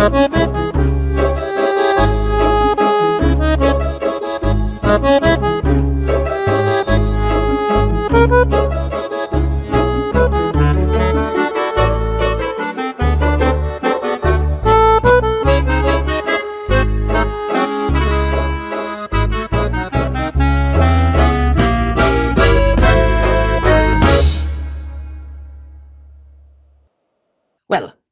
Well,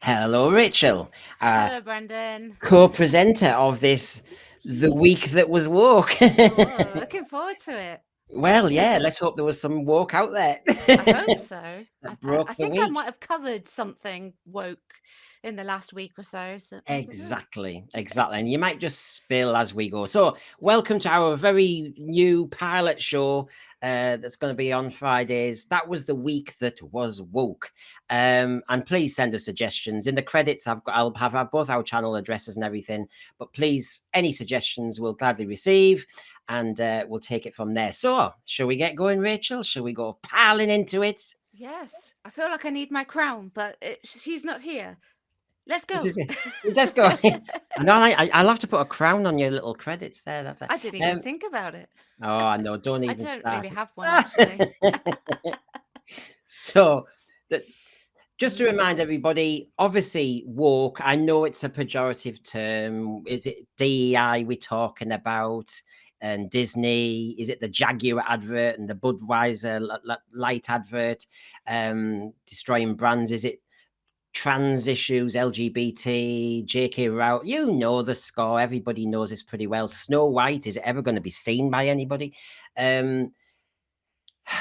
hello, Rachael, Hello, Brendan. co-presenter of this The Week That Was Woke. Oh, looking forward to it. Well, yeah, let's hope there was some woke out there I hope so. that I broke the think I week. might have covered something woke in the last week or so. So I don't know. Exactly. And you might just spill as we go. So, welcome to our very new pilot show that's going to be on Fridays. That was the week that was woke. And please send us suggestions. In the credits, I'll have both our channel addresses and everything. But please, any suggestions we'll gladly receive, and we'll take it from there. So, shall we get going, Rachael? Shall we go piling into it? Yes, I feel like I need my crown, but she's not here. Let's go. This is it. Let's go. I know. I'll have to put a crown on your little credits there. That's it. I didn't even think about it. Oh no! Don't I even don't start. really have one, actually. So, just to remind everybody, obviously, woke. I know it's a pejorative term. Is it DEI we're talking about? And Disney? Is it the Jaguar advert and the Budweiser light advert? Destroying brands? Is it trans issues, LGBT, J.K. Rowling? You know the score. Everybody knows this pretty well. Snow White, is it ever going to be seen by anybody?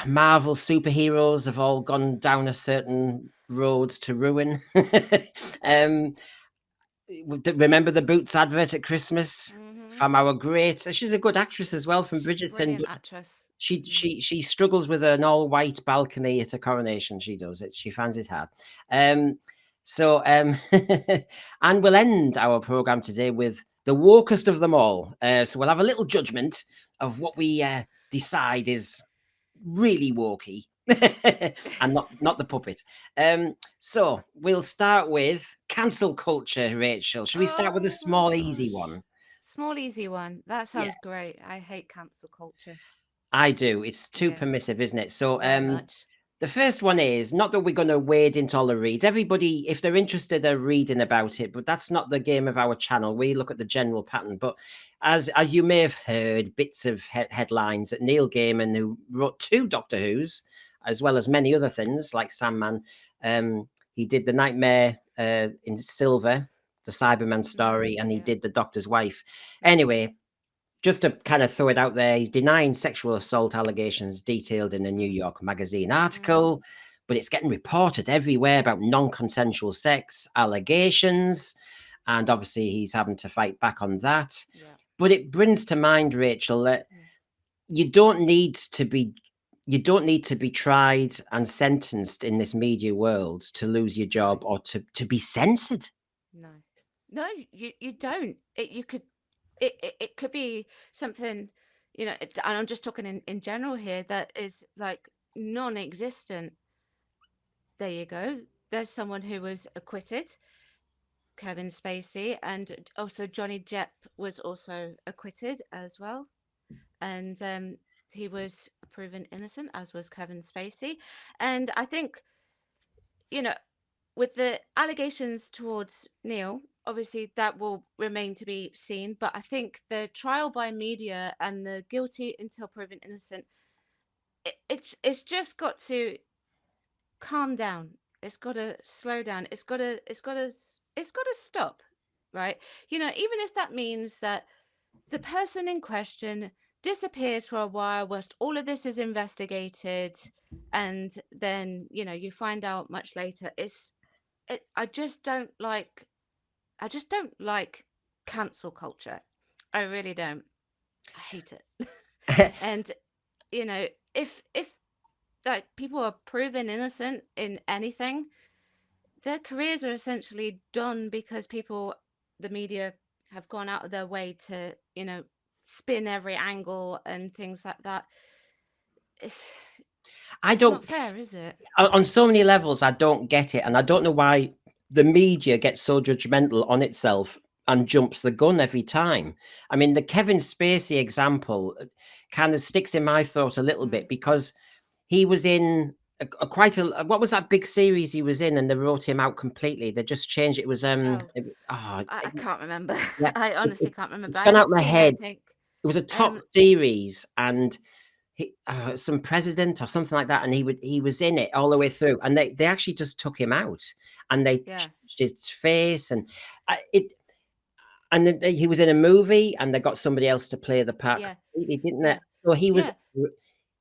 Marvel superheroes have all gone down a certain road to ruin. Remember the Boots advert at Christmas from our great? She's a good actress as well, from Bridgerton. Brilliant actress. She struggles with an all white balcony at a coronation. She does it. She finds it hard. And we'll end our program today with the wokest of them all. So we'll have a little judgment of what we decide is really wokey and not the puppet. So we'll start with cancel culture, Rachael. Should we start with a small, easy one? Small, easy one. That sounds great. I hate cancel culture. I do. It's too permissive, isn't it? So Very much. the first one is, not that we're going to wade into all the reads. Everybody, if they're interested, are reading about it, but that's not the game of our channel. We look at the general pattern. But as you may have heard, bits of headlines that Neil Gaiman, who wrote 2 Doctor Who's, as well as many other things like Sandman, he did The Nightmare in Silver, the Cyberman story, and he did The Doctor's Wife. Anyway, just to kind of throw it out there, he's denying sexual assault allegations detailed in a New York Magazine article, but it's getting reported everywhere about non-consensual sex allegations, and obviously he's having to fight back on that. Yeah. But it brings to mind, Rachael, that you don't need to be tried and sentenced in this media world to lose your job or to be censored. No, you don't. It could be something, and I'm just talking in general here, that is like non-existent. There you go. There's someone who was acquitted, Kevin Spacey, and also Johnny Depp was also acquitted as well, and he was proven innocent, as was Kevin Spacey. And I think, with the allegations towards Neil, obviously that will remain to be seen. But I think the trial by media and the guilty until proven innocent, it's just got to calm down. It's got to slow down. It's got to stop, right? Even if that means that the person in question disappears for a while whilst all of this is investigated, and then you find out much later. I just don't like cancel culture. I really don't. I hate it. And if like people are proven innocent in anything, their careers are essentially done because the media have gone out of their way to spin every angle and things like that. It's not fair, is it? On so many levels, I don't get it, and I don't know why the media gets so judgmental on itself and jumps the gun every time. I mean, the Kevin Spacey example kind of sticks in my throat a little bit, because he was in quite a, what was that big series he was in, and they wrote him out completely. They just changed it. It was Oh, oh, I can't remember. yeah, I honestly can't remember. it's I gone out haven't of my seen head. anything. It was a top Um, series, and some president or something like that, and he was in it all the way through, and they actually just took him out, and they yeah, changed his face, and it and then he was in a movie, and they got somebody else to play the part yeah, completely, didn't they? yeah, So he was, yeah.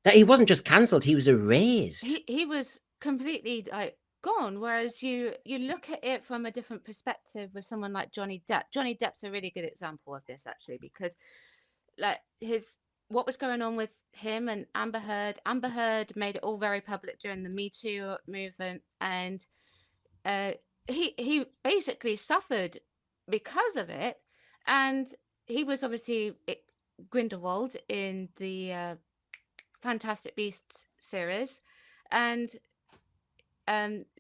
that he wasn't just cancelled, he was erased. He was completely like gone. Whereas you look at it from a different perspective with someone like Johnny Depp. Johnny Depp's a really good example of this actually, because like his what was going on with him and Amber Heard. Amber Heard made it all very public during the Me Too movement, and uh, he basically suffered because of it, and he was obviously Grindelwald in the Fantastic Beasts series, and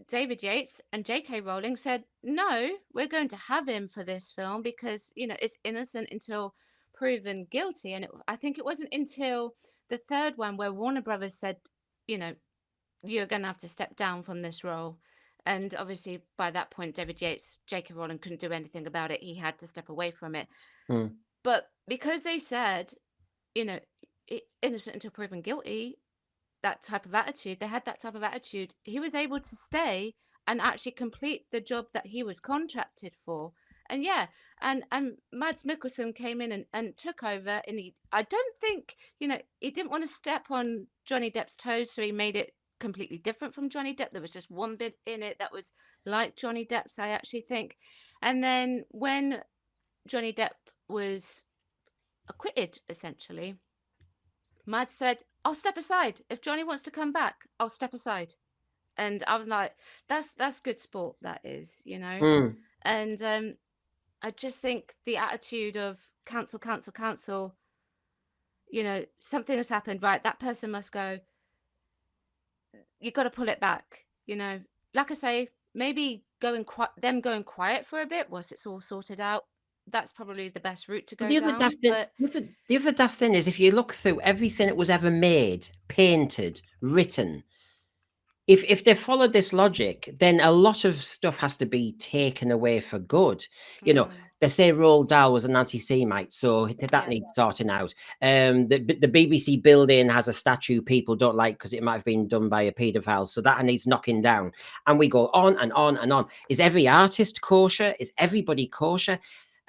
David Yates and J.K. Rowling said, no, we're going to have him for this film because, it's innocent until proven guilty. And I think it wasn't until the third one where Warner Brothers said, you know, you're going to have to step down from this role. And obviously, by that point, David Yates, J.K. Rowling couldn't do anything about it. He had to step away from it. Mm. But because they said, you know, innocent until proven guilty, that type of attitude, they had that type of attitude, he was able to stay and actually complete the job that he was contracted for. And yeah, and Mads Mikkelsen came in and took over, and I don't think, he didn't want to step on Johnny Depp's toes, so he made it completely different from Johnny Depp. There was just one bit in it that was like Johnny Depp's, I actually think. And then when Johnny Depp was acquitted, essentially, Mad said, I'll step aside. If Johnny wants to come back, I'll step aside. And I'm like, that's good sport, that is, Mm. And I just think the attitude of cancel, cancel, cancel, something has happened, right? That person must go. You got to pull it back, Like I say, maybe them going quiet for a bit once it's all sorted out. That's probably the best route to But go down. But the other daft thing is, if you look through everything that was ever made, painted, written, if they followed this logic, then a lot of stuff has to be taken away for good. They say Roald Dahl was an anti-Semite, so that yeah, needs sorting out. The BBC building has a statue people don't like because it might have been done by a paedophile, so that needs knocking down. And we go on and on and on. Is every artist kosher? Is everybody kosher?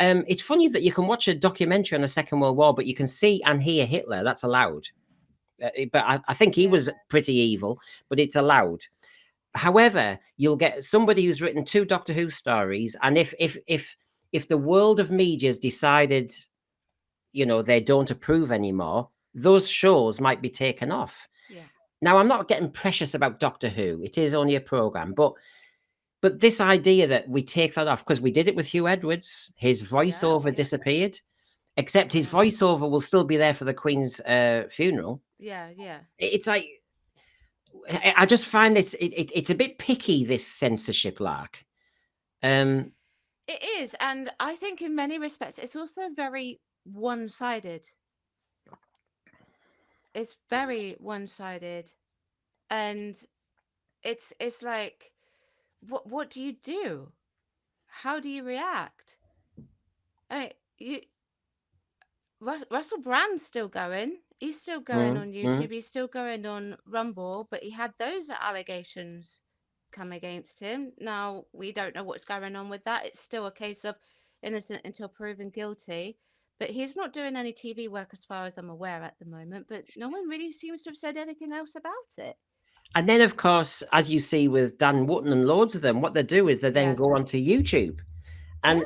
It's funny that you can watch a documentary on the Second World War, but you can see and hear Hitler. That's allowed. But I think he yeah, was pretty evil, but it's allowed. However, you'll get somebody who's written 2 Doctor Who stories, and if the world of media has decided, they don't approve anymore, those shows might be taken off. yeah, Now, I'm not getting precious about Doctor Who; it is only a program, but this idea that we take that off, because we did it with Hugh Edwards, his yeah, voiceover yeah. disappeared, except his Wow. voiceover will still be there for the Queen's funeral. Yeah, yeah. It's like, I just find it's a bit picky, this censorship lark. Um, It is, and I think in many respects it's also very one-sided. It's very one-sided, and it's like, what do you do? How do you react? I you Russell Brand's still going. He's still going mm, on mm. YouTube. He's still going on Rumble, but he had those allegations come against him. Now we don't know what's going on with that. It's still a case of innocent until proven guilty. But he's not doing any TV work as far as I'm aware at the moment. But no one really seems to have said anything else about it. And then, of course, as you see with Dan Wootton and loads of them, what they do is they then Yeah, go onto YouTube, yeah,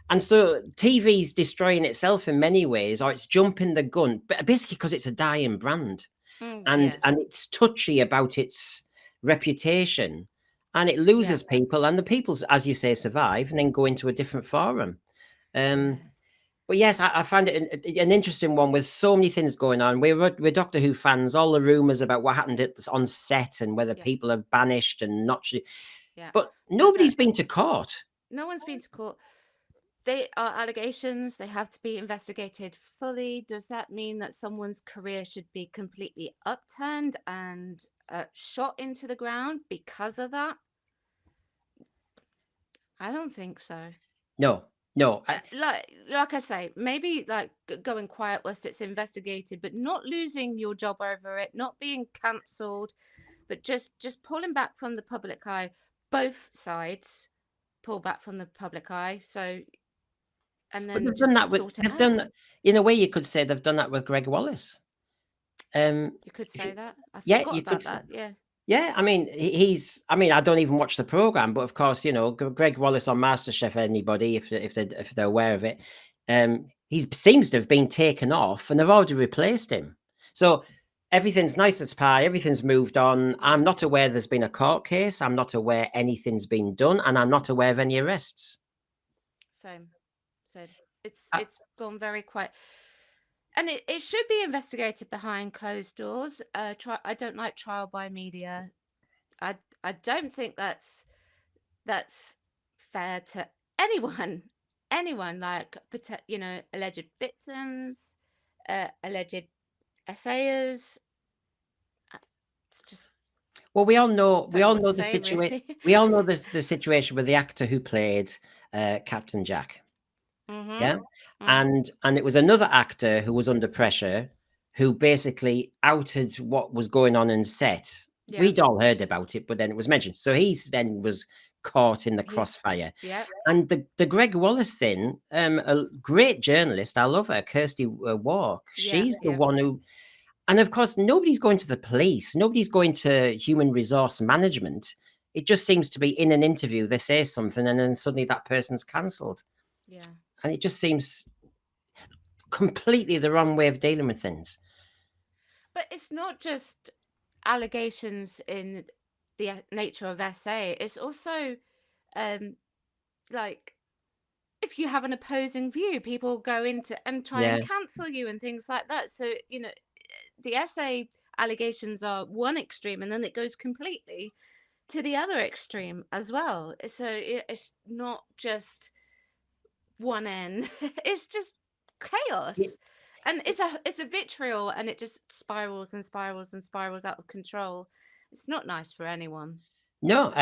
and so TV's destroying itself in many ways, or it's jumping the gun, but basically because it's a dying brand, and yeah, it's touchy about its reputation, and it yeah, loses people, and the people, as you say, survive and then go into a different forum. Um, yeah, But yes, I find it an interesting one with so many things going on. We're Doctor Who fans. All the rumors about what happened on set and whether yeah, people are banished and not. Yeah. But Does that? nobody's been to court. No one's been to court. They are allegations. They have to be investigated fully. Does that mean that someone's career should be completely upturned and shot into the ground because of that? I don't think so. No, no. Like I say, maybe like going quiet whilst it's investigated, but not losing your job over it, not being cancelled, but just pulling back from the public eye. Both sides pull back from the public eye. So and But then they've done just that with, sort it they've done out. that, in a way you could say they've done that with Greg Wallace. You could If say you, that. I yeah, forgot you could about say, that. Yeah. yeah, I mean, I mean, I don't even watch the program, but of course, Greg Wallace on MasterChef, anybody, if they're aware of it, he seems to have been taken off and they've already replaced him. So everything's nice as pie, everything's moved on. I'm not aware there's been a court case. I'm not aware anything's been done, and I'm not aware of any arrests. Same. Same. Uh, It's gone very quiet. And it should be investigated behind closed doors. I don't like trial by media. I I don't think that's fair to anyone. Anyone like alleged victims, alleged essayers. It's just well, we don't know all what to know the say situation. really. We all know the situation with the actor who played Captain Jack. Mhm. Yeah. Mhm. And it was another actor who was under pressure who basically outed what was going on in set. Yeah. We'd all heard about it, but then it was mentioned. So then was caught in the He's crossfire. yeah. And the Greg Wallace thing, a great journalist, I love her, Kirsty Walk. Yeah. She's the Yeah. one who, and of course, nobody's going to the police, nobody's going to human resource management. It just seems to be in an interview, they say something, and then suddenly that person's cancelled. Yeah. And it just seems completely the wrong way of dealing with things. But it's not just allegations in the nature of essay. It's also um like if you have an opposing view, people go into and try and Yeah. cancel you and things like that. So, the essay allegations are one extreme and then it goes completely to the other extreme as well. So it's not just one end. It's just Y- chaos. And it's a vitriol and it just spirals and spirals and spirals out of control. It's not nice for anyone. No.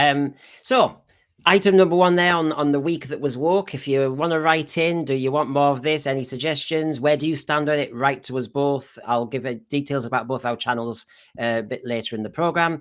So item number one there on the week that was woke. If you want to write in, do you want more of this? Any suggestions? Where do you stand on it? Write to us both. I'll give details about both our channels a bit later in the program.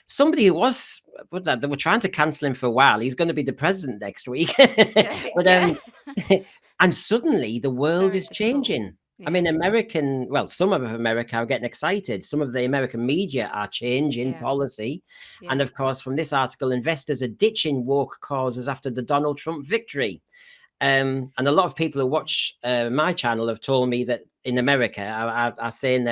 Somebody who was they were trying to cancel him for a while. He's going to be the president next week. Yeah, But yeah. and suddenly the world Very is difficult. changing. I Yeah, mean, some of America are getting excited. Some of the American media are changing yeah, policy. And yeah. of course, from this article, investors are ditching woke causes after the Donald Trump victory. And a lot of people who watch my channel have told me that in America are saying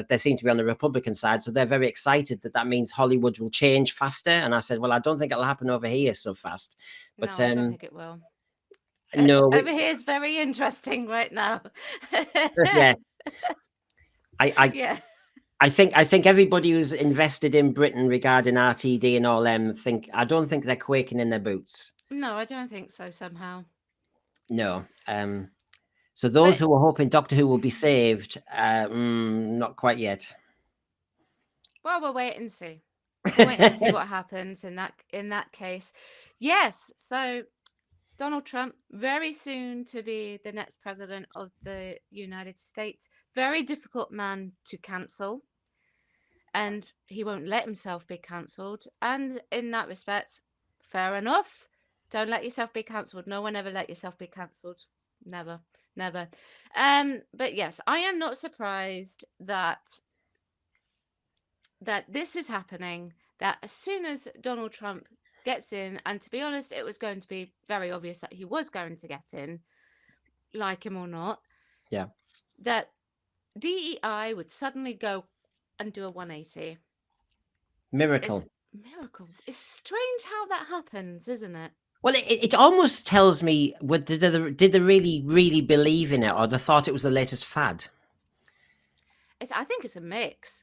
they seem to be on the Republican side, so they're very excited that means Hollywood will change faster. And I said, well, I don't think it'll happen over here so fast. But No, I don't think it will. no, Over here is very interesting right now. yeah, I, I Yeah. I think everybody who's invested in Britain regarding RTD and all them I don't think they're quaking in their boots. No, I don't think so somehow. No. So those But who are hoping Doctor Who will be saved, not quite yet. well, we'll wait and see. We'll wait and see what happens in that case. Yes, so Donald Trump, very soon to be the next president of the United States. Very difficult man to cancel, and he won't let himself be cancelled. And in that respect, fair enough. Don't let yourself be cancelled. No one ever let yourself be cancelled. Never, never. But yes, I am not surprised that this is happening. That as soon as Donald Trump gets in, and to be honest, it was going to be very obvious that he was going to get in, like him or not, Yeah. that DEI would suddenly go and do a 180. It's Miracle. miracle. It's strange how that happens, isn't it? Well, it almost tells me, did they really, really believe in it, or they thought it was the latest fad? I think it's a mix.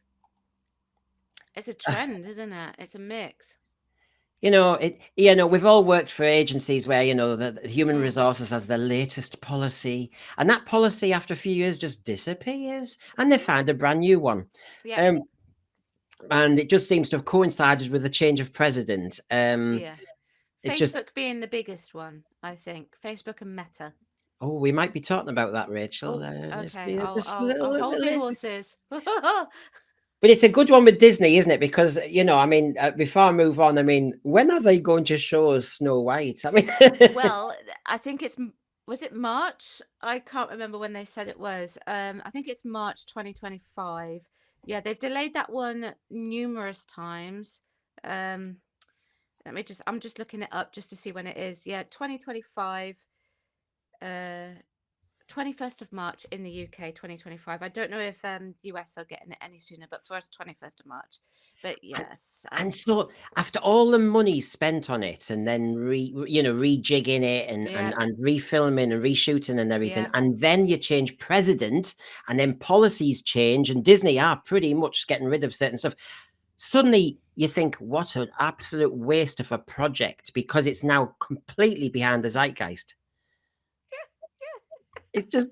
It's a trend, isn't it? It's a mix. we've all worked for agencies where, the human Mm, resources has the latest policy, and that policy after a few years just disappears, and they find a brand new one. yep. Um, and it just seems to have coincided with the change of president. Yeah. It's just, Facebook being the biggest one, I think. Facebook and Meta. oh, we might be talking about that, Rachel. Oh, Let's okay. be I'll just a I'll I'll little hold bit me later. horses. But it's a good one with Disney, isn't it? Because, I mean, before I move on, I mean, when are they going to show us Snow White? I mean, Well, I think was it March? I can't remember when they said it was. I think it's March 2025. Yeah, they've delayed that one numerous times. Um, I'm just looking it up just to see when it is. Yeah, 2025. Uh, 21st of March in the UK, 2025. I don't know if US are getting it any sooner, but for us, 21st of March. But and, yes, and so after all the money spent on it, and then rejigging it, and, yeah, and and refilming and reshooting and everything, yeah, and then you change president, and then policies change, and Disney are pretty much getting rid of certain stuff. Suddenly you think, what an absolute waste of a project, because it's now completely behind the zeitgeist. It's just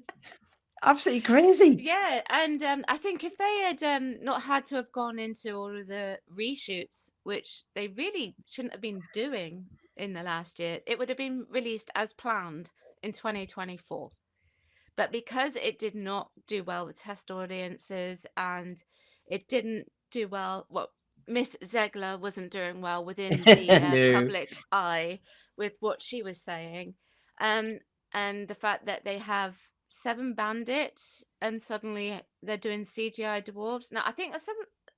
absolutely crazy. yeah. And I think if they had not had to have gone into all of the reshoots, which they really shouldn't have been doing in the last year, it would have been released as planned in 2024. But because it did not do well with test audiences and it didn't do well, well, Miss Zegler wasn't doing well within the No. public eye with what she was saying. Um, and the fact that they have seven bandits and suddenly they're doing CGI dwarves. Now, I think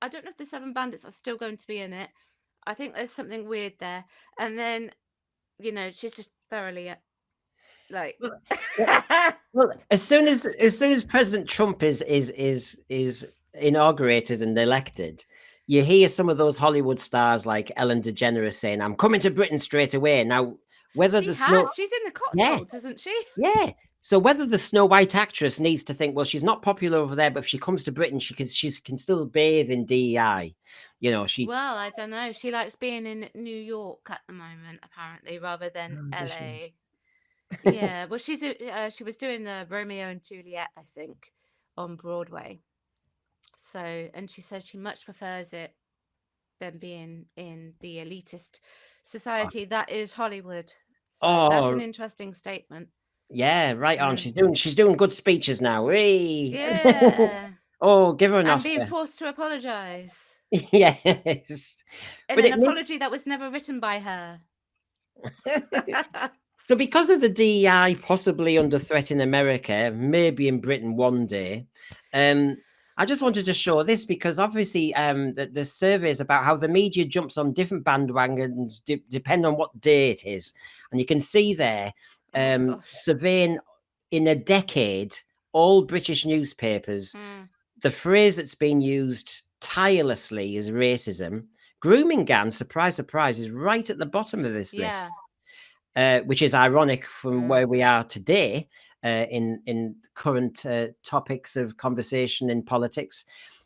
I don't know if the seven bandits are still going to be in it. I think there's something weird there. And then, she's just thoroughly like, Well, well, well, as soon as President Trump is inaugurated and elected, you hear some of those Hollywood stars like Ellen DeGeneres saying, "I'm coming to Britain straight away." Now, whether she the snow, has. She's in the yeah, Cotswolds, isn't she? yeah. So whether the Snow White actress needs to think, well, she's not popular over there, but if she comes to Britain, she can still bathe in DEI. She. Well, I don't know. She likes being in New York at the moment, apparently, rather than Oh, does she? LA. Yeah, well, she was doing Romeo and Juliet, I think, on Broadway. So, and she says she much prefers it than being in the elitist society that is Hollywood. So that's an Oh, interesting statement. yeah, right on. Mm. She's doing good speeches now. Hey. Yeah, Oh, give her an and being Oscar. forced to apologize Yes. in But an it makes apology that was never written by her. so, because of the DEI possibly under threat in America, maybe in Britain one day, um, I just wanted to show this because obviously the surveys about how the media jumps on different bandwagons depend on what day it is. And you can see there, Oh gosh. surveying in a decade all British newspapers, Mm. the phrase that's been used tirelessly is racism. Grooming gangs, surprise, surprise, is right at the bottom of this list, Yeah. which is ironic from Mm. where we are today in current topics of conversation in politics.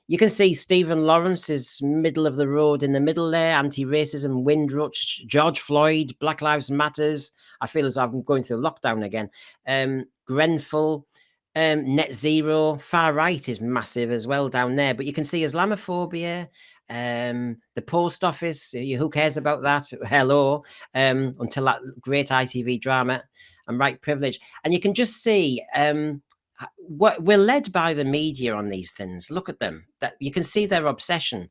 You can see Stephen Lawrence is middle of the road in the middle there, anti-racism, Windrush, George Floyd, Black Lives Matters. I feel as though I'm going through lockdown again. Grenfell, net zero, far right is massive as well down there. But you can see Islamophobia, the post office. Who cares Mm. about that? Hello, until that great ITV drama and right privilege. And you can just see what we're led by the media on these things. Look at them. That you can see their obsession.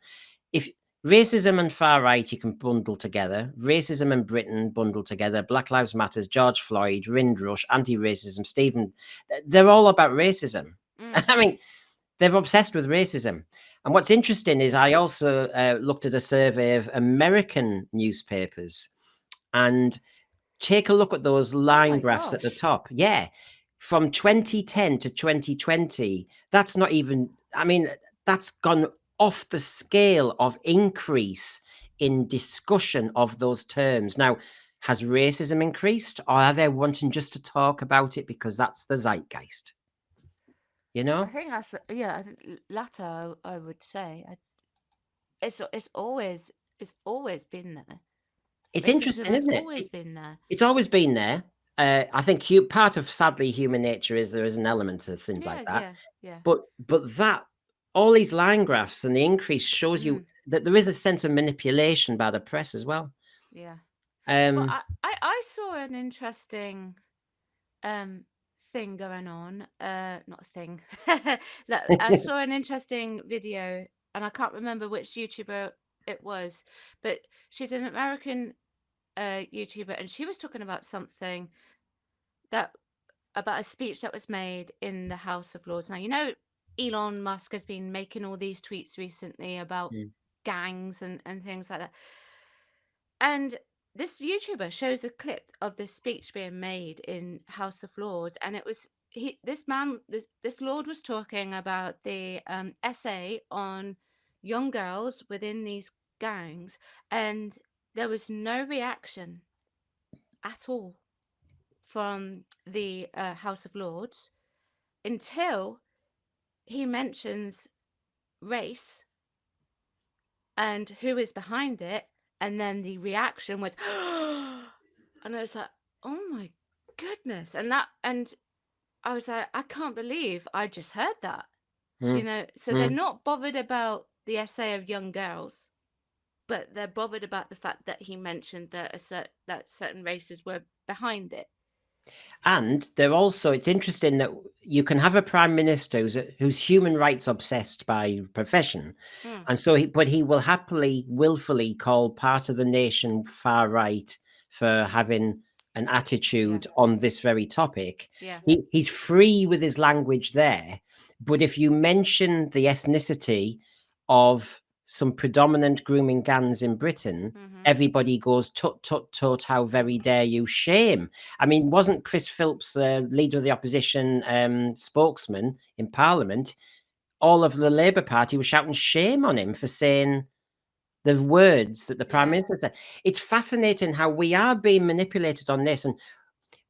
If racism and far right you can bundle together, racism and Britain bundle together, Black Lives Matters, George Floyd, Windrush, anti-racism, Stephen, they're all about racism. Mm. I mean, they're obsessed with racism. And what's interesting is I also looked at a survey of American newspapers, and take a look at those Oh line my graphs at the gosh. top. Yeah. From 2010 to 2020, that's not even, I mean, that's gone off the scale of increase in discussion of those terms. Now, has racism increased, or are they wanting just to talk about it because that's the zeitgeist? You I know? think that's yeah. I think latter. I would say it's always been there. It's Racism interesting, has isn't it? always been there. It's always been there. I think part of sadly human nature is there is an element of things like Yeah, that. yeah, yeah. But that all these line graphs and the increase shows you Mm, that there is a sense of manipulation by the press as well. yeah. Well, Um, I saw an interesting um thing going on. Not a thing. Look, I saw an interesting video, and I can't remember which YouTuber it was, but she's an American YouTuber, and she was talking about something that about a speech that was made in the House of Lords. Now, Elon Musk has been making all these tweets recently about Mm. gangs and things like that. And this YouTuber shows a clip of this speech being made in House of Lords, and it was this lord was talking about the essay on young girls within these gangs, and there was no reaction at all from the House of Lords until he mentions race and who is behind it, and then the reaction was, and I was like, oh my goodness, and I was like, I can't believe I just heard that, mm, So they're mm. not bothered about the essay of young girls, but they're bothered about the fact that he mentioned that that certain races were behind it. And they're also, it's interesting that you can have a prime minister who's human rights obsessed by profession. Mm, And so, but he will happily, willfully call part of the nation far right for having an yeah, attitude on this very topic. yeah, He's free with his language there. But if you mention the ethnicity of some predominant grooming gangs in Britain, mm-hmm, everybody goes, tut, tut, tut, how very dare you, shame. I mean, wasn't Chris Philps the leader of the opposition spokesman in Parliament? All of the Labour Party was shouting shame on him for saying the words that the Prime yeah. Minister said. It's fascinating how we are being manipulated on this. And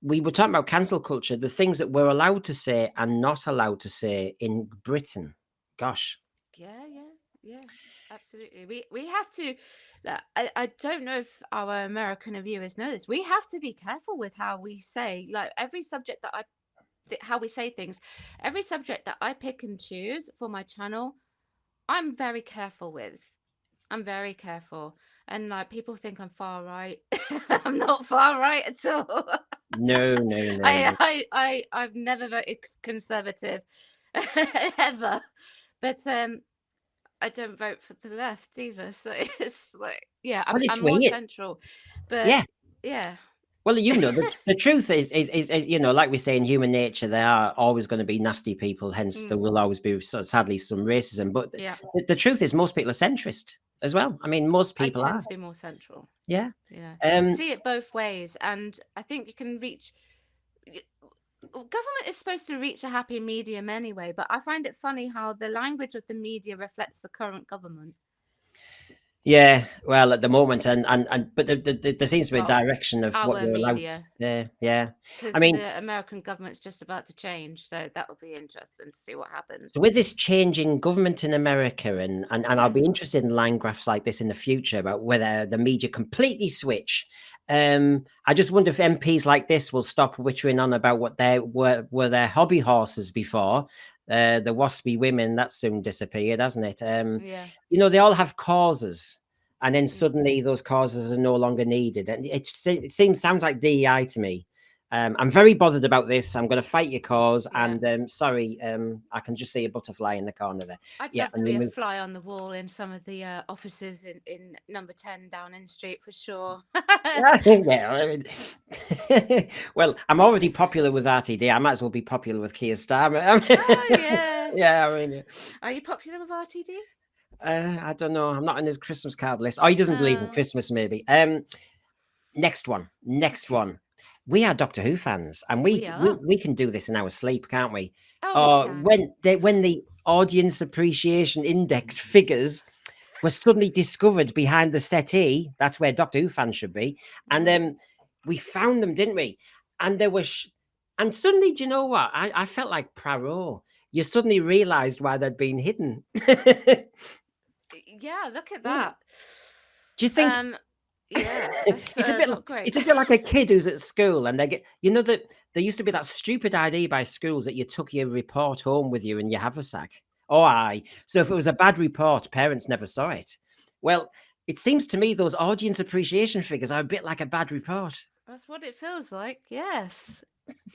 we were talking about cancel culture, the things that we're allowed to say and not allowed to say in Britain. Gosh. Yeah, yeah, yeah, absolutely. We have to. I don't know if our American viewers know this. We have to be careful with how we say, like every subject that how we say things, every subject that I pick and choose for my channel, I'm very careful with. I'm very careful, and like people think I'm far right. I'm not far right at all. No, no, no, no. I've never voted conservative ever, but I don't vote for the left either, so it's like, yeah, Well, it's I'm more weird. central, but Yeah. yeah, Well, the truth is, like we say in human nature, there are always going to be nasty people. Hence, there mm, will always be, sadly, some racism. But yeah, the truth is, most people are centrist as well. I mean, most I people tend are. to be more central, Yeah. I Um. see it both ways, and I think you can reach. Government is supposed to reach a happy medium anyway, but I find it funny how the language of the media reflects the current government. Yeah. Well, at the moment, but there seems to be a Well, direction of what our you're allowed to media, say. Yeah. I because mean, the American government's just about to change, so that will be interesting to see what so happens. with this changing government in America, and I'll Mm, be interested in line graphs like this in the future about whether the media completely switch. I just wonder if MPs like this will stop wittering on about what they were their hobby horses before. The waspy women that soon disappeared, hasn't it? yeah. They all have causes, and then Mm. suddenly those causes are no longer needed, and sounds like DEI to me. I'm very bothered about this. I'm going to fight your cause. Yeah. And sorry, I can just see a butterfly in the corner there. I'd Yeah, love to and be a remove. fly on the wall in some of the offices in number 10 Downing Street for sure. Yeah, I mean, well, I'm already popular with RTD. I might as well be popular with Keir Starmer. Oh, yeah. Yeah, I mean, Are you popular with RTD? I don't know. I'm not on his Christmas card list. Oh, he doesn't believe in Oh, Christmas, maybe. Next one. Next okay. one. We are Doctor Who fans, and We are. we can do this in our sleep, can't we? Oh, we can. When the audience appreciation index figures were suddenly discovered behind the settee, that's where Doctor Who fans should be, and Mm. we found them, didn't we? And there was, and suddenly, do you know what? I felt like Poirot. You suddenly realised why they'd been hidden. Yeah, look at Mm. that. Do you think? Um, Yeah, that's It's a bit not great. it's a bit like a kid who's at school and they get that there used to be that stupid idea by schools that you took your report home with you in your haversack. Oh, aye. So if it was a bad report, parents never saw it. Well, it seems to me those audience appreciation figures are a bit like a bad report. That's what it feels like. Yes.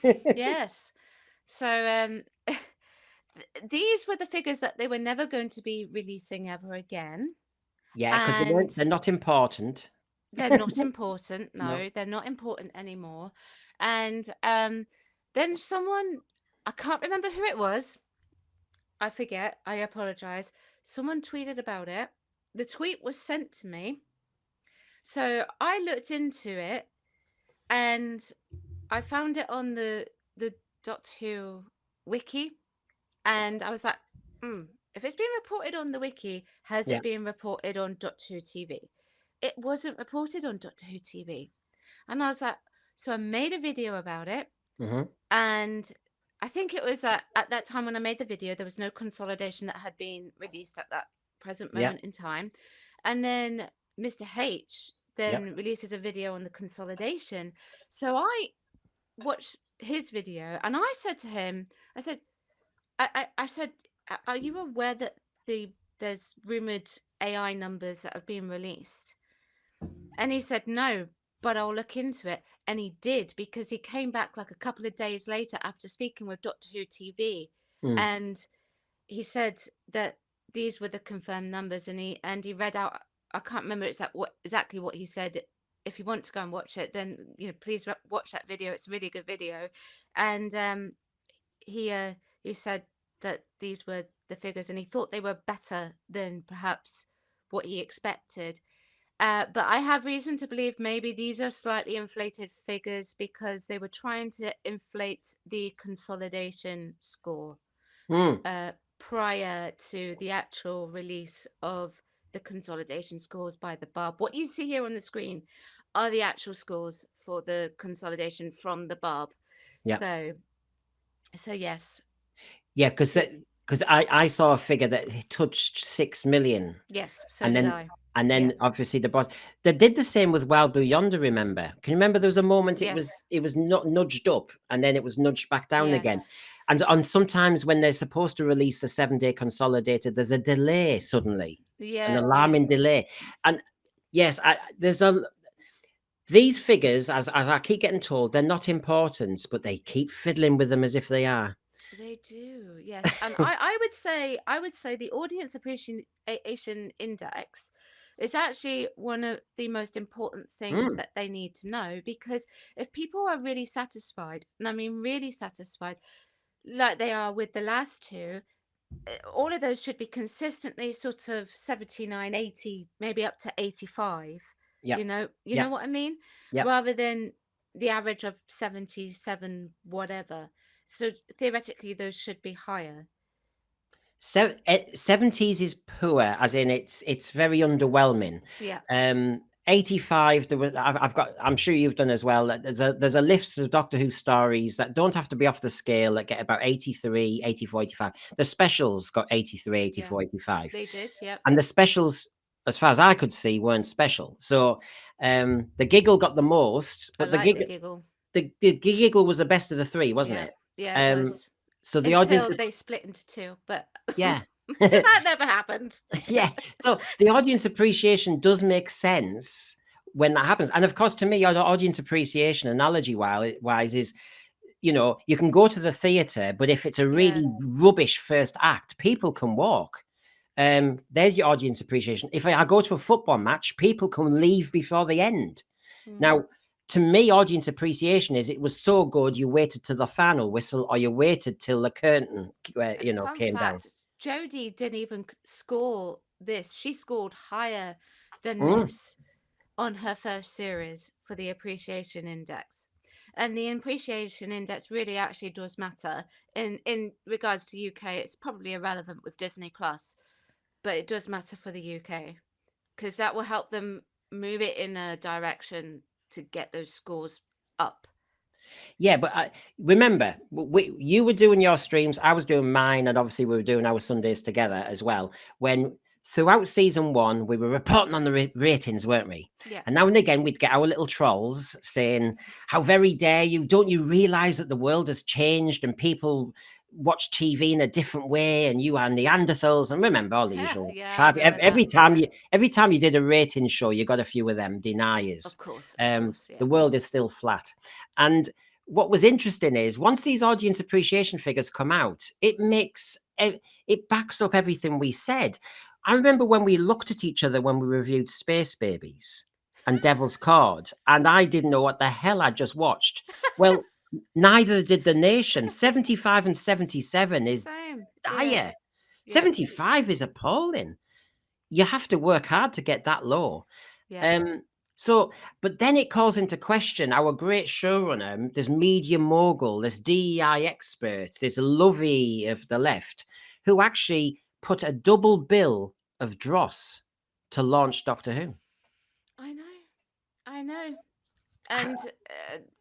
Yes. So these were the figures that they were never going to be releasing ever again. Yeah, because And they're not important. they're not important. No. No, they're not important anymore. And then someone, I can't remember who it was. I forget. I apologize. Someone tweeted about it. The tweet was sent to me. So I looked into it and I found it on the Doctor Who wiki, and I was like, if it's been reported on the wiki, has Yeah. it been reported on Doctor Who TV? It wasn't reported on Doctor Who TV, and I was like, so I made a video about it, Mhm. and I think it was at that time when I made the video, there was no consolidation that had been released at that present Yeah. moment in time, and then Mr. H Yep. then releases a video on the consolidation. So I watched his video and I said to him, I said, I said, Are you aware that there's rumored AI numbers that have been released?" And he said, "No, but I'll look into it." And he did, because he came back like a couple of days later after speaking with Doctor Who TV, Mm. and he said that these were the confirmed numbers, and he read out. I can't remember exactly what he said. If you want to go and watch it, then please watch that video. It's a really good video, and he said that these were the figures, and he thought they were better than perhaps what he expected. But I have reason to believe maybe these are slightly inflated figures because they were trying to inflate the consolidation score Mm. prior to the actual release of the consolidation scores by the Barb. What you see here on the screen are the actual scores for the consolidation from the Barb. Yeah. So yes, Yeah, it's because I saw a figure that touched 6 million, yes. So and did then I. and Yeah. then obviously the boss they did the same with Wild Blue Yonder. Remember? Can you remember there was a moment Yes. it was not nudged up and then it was nudged back down Yes. again, and on sometimes when they're supposed to release the 7 day consolidated, there's a delay suddenly, an Yeah. Yeah. alarming delay, and yes, there's a these figures as I keep getting told they're not important, but they keep fiddling with them as if they are. They do, yes. And I would say the audience appreciation index is actually one of the most important things Mm, that they need to know, because if people are really satisfied, and I mean really satisfied, like they are with the last two, all of those should be consistently sort of 79, 80, maybe up to 85. yep, You know yep, what I mean? yep. Rather than the average of 77 whatever. So theoretically those should be higher. So, 70s is poor, as in it's very underwhelming. Yeah. 85, there was, I've got, I'm sure you've done as well. There's a list of Doctor Who stories that don't have to be off the scale that get about 83, 84, 85. The specials got 83, Yeah. 84, 85, They did. Yep. and the specials, as far as I could see, weren't special. So, the giggle got the most, I but like the giggle. the giggle was the best of the three, wasn't Yeah. it? Yeah, it Um, was. so the audience, Until they split into two, but yeah. that never happened. Yeah. So the audience appreciation does make sense when that happens. And of course, to me, the audience appreciation analogy wise is, you can go to the theatre, but if it's a Yeah. really rubbish first act, people can walk. There's your audience appreciation. If I go to a football match, people can leave before the end. Mm. Now, to me, audience appreciation is it was so good you waited to the final whistle or you waited till the curtain, Fun came down. fact, Jodie didn't even score this. She scored higher than Mm, this on her first series for the appreciation index. And the appreciation index really actually does matter. In regards to UK, it's probably irrelevant with Disney Plus, but it does matter for the UK because that will help them move it in a direction to get those scores up. Yeah, but remember, you were doing your streams, I was doing mine, and obviously we were doing our Sundays together as well. When throughout season 1, we were reporting on the ratings, weren't we? Yeah. And now and again, we'd get our little trolls saying, "How very dare you? Don't you realize that the world has changed and people watch TV in a different way? And you are Neanderthals." And remember all the usual Yeah, I tribe. remember that. Every time you did a rating show, you got a few of them deniers. Of course, yeah. The world is still flat. And what was interesting is once these audience appreciation figures come out, it backs up everything we said. I remember when we looked at each other when we reviewed Space Babies and Devil's Card, and I didn't know what the hell I'd just watched. Well, neither did the nation. 75 and 77 is Same. dire. Yeah. 75 is appalling. You have to work hard to get that low. Yeah. So, but then it calls into question our great showrunner. There's media mogul, there's DEI experts, there's Lovey of the left, who actually put a double bill of dross to launch Doctor Who. I know. And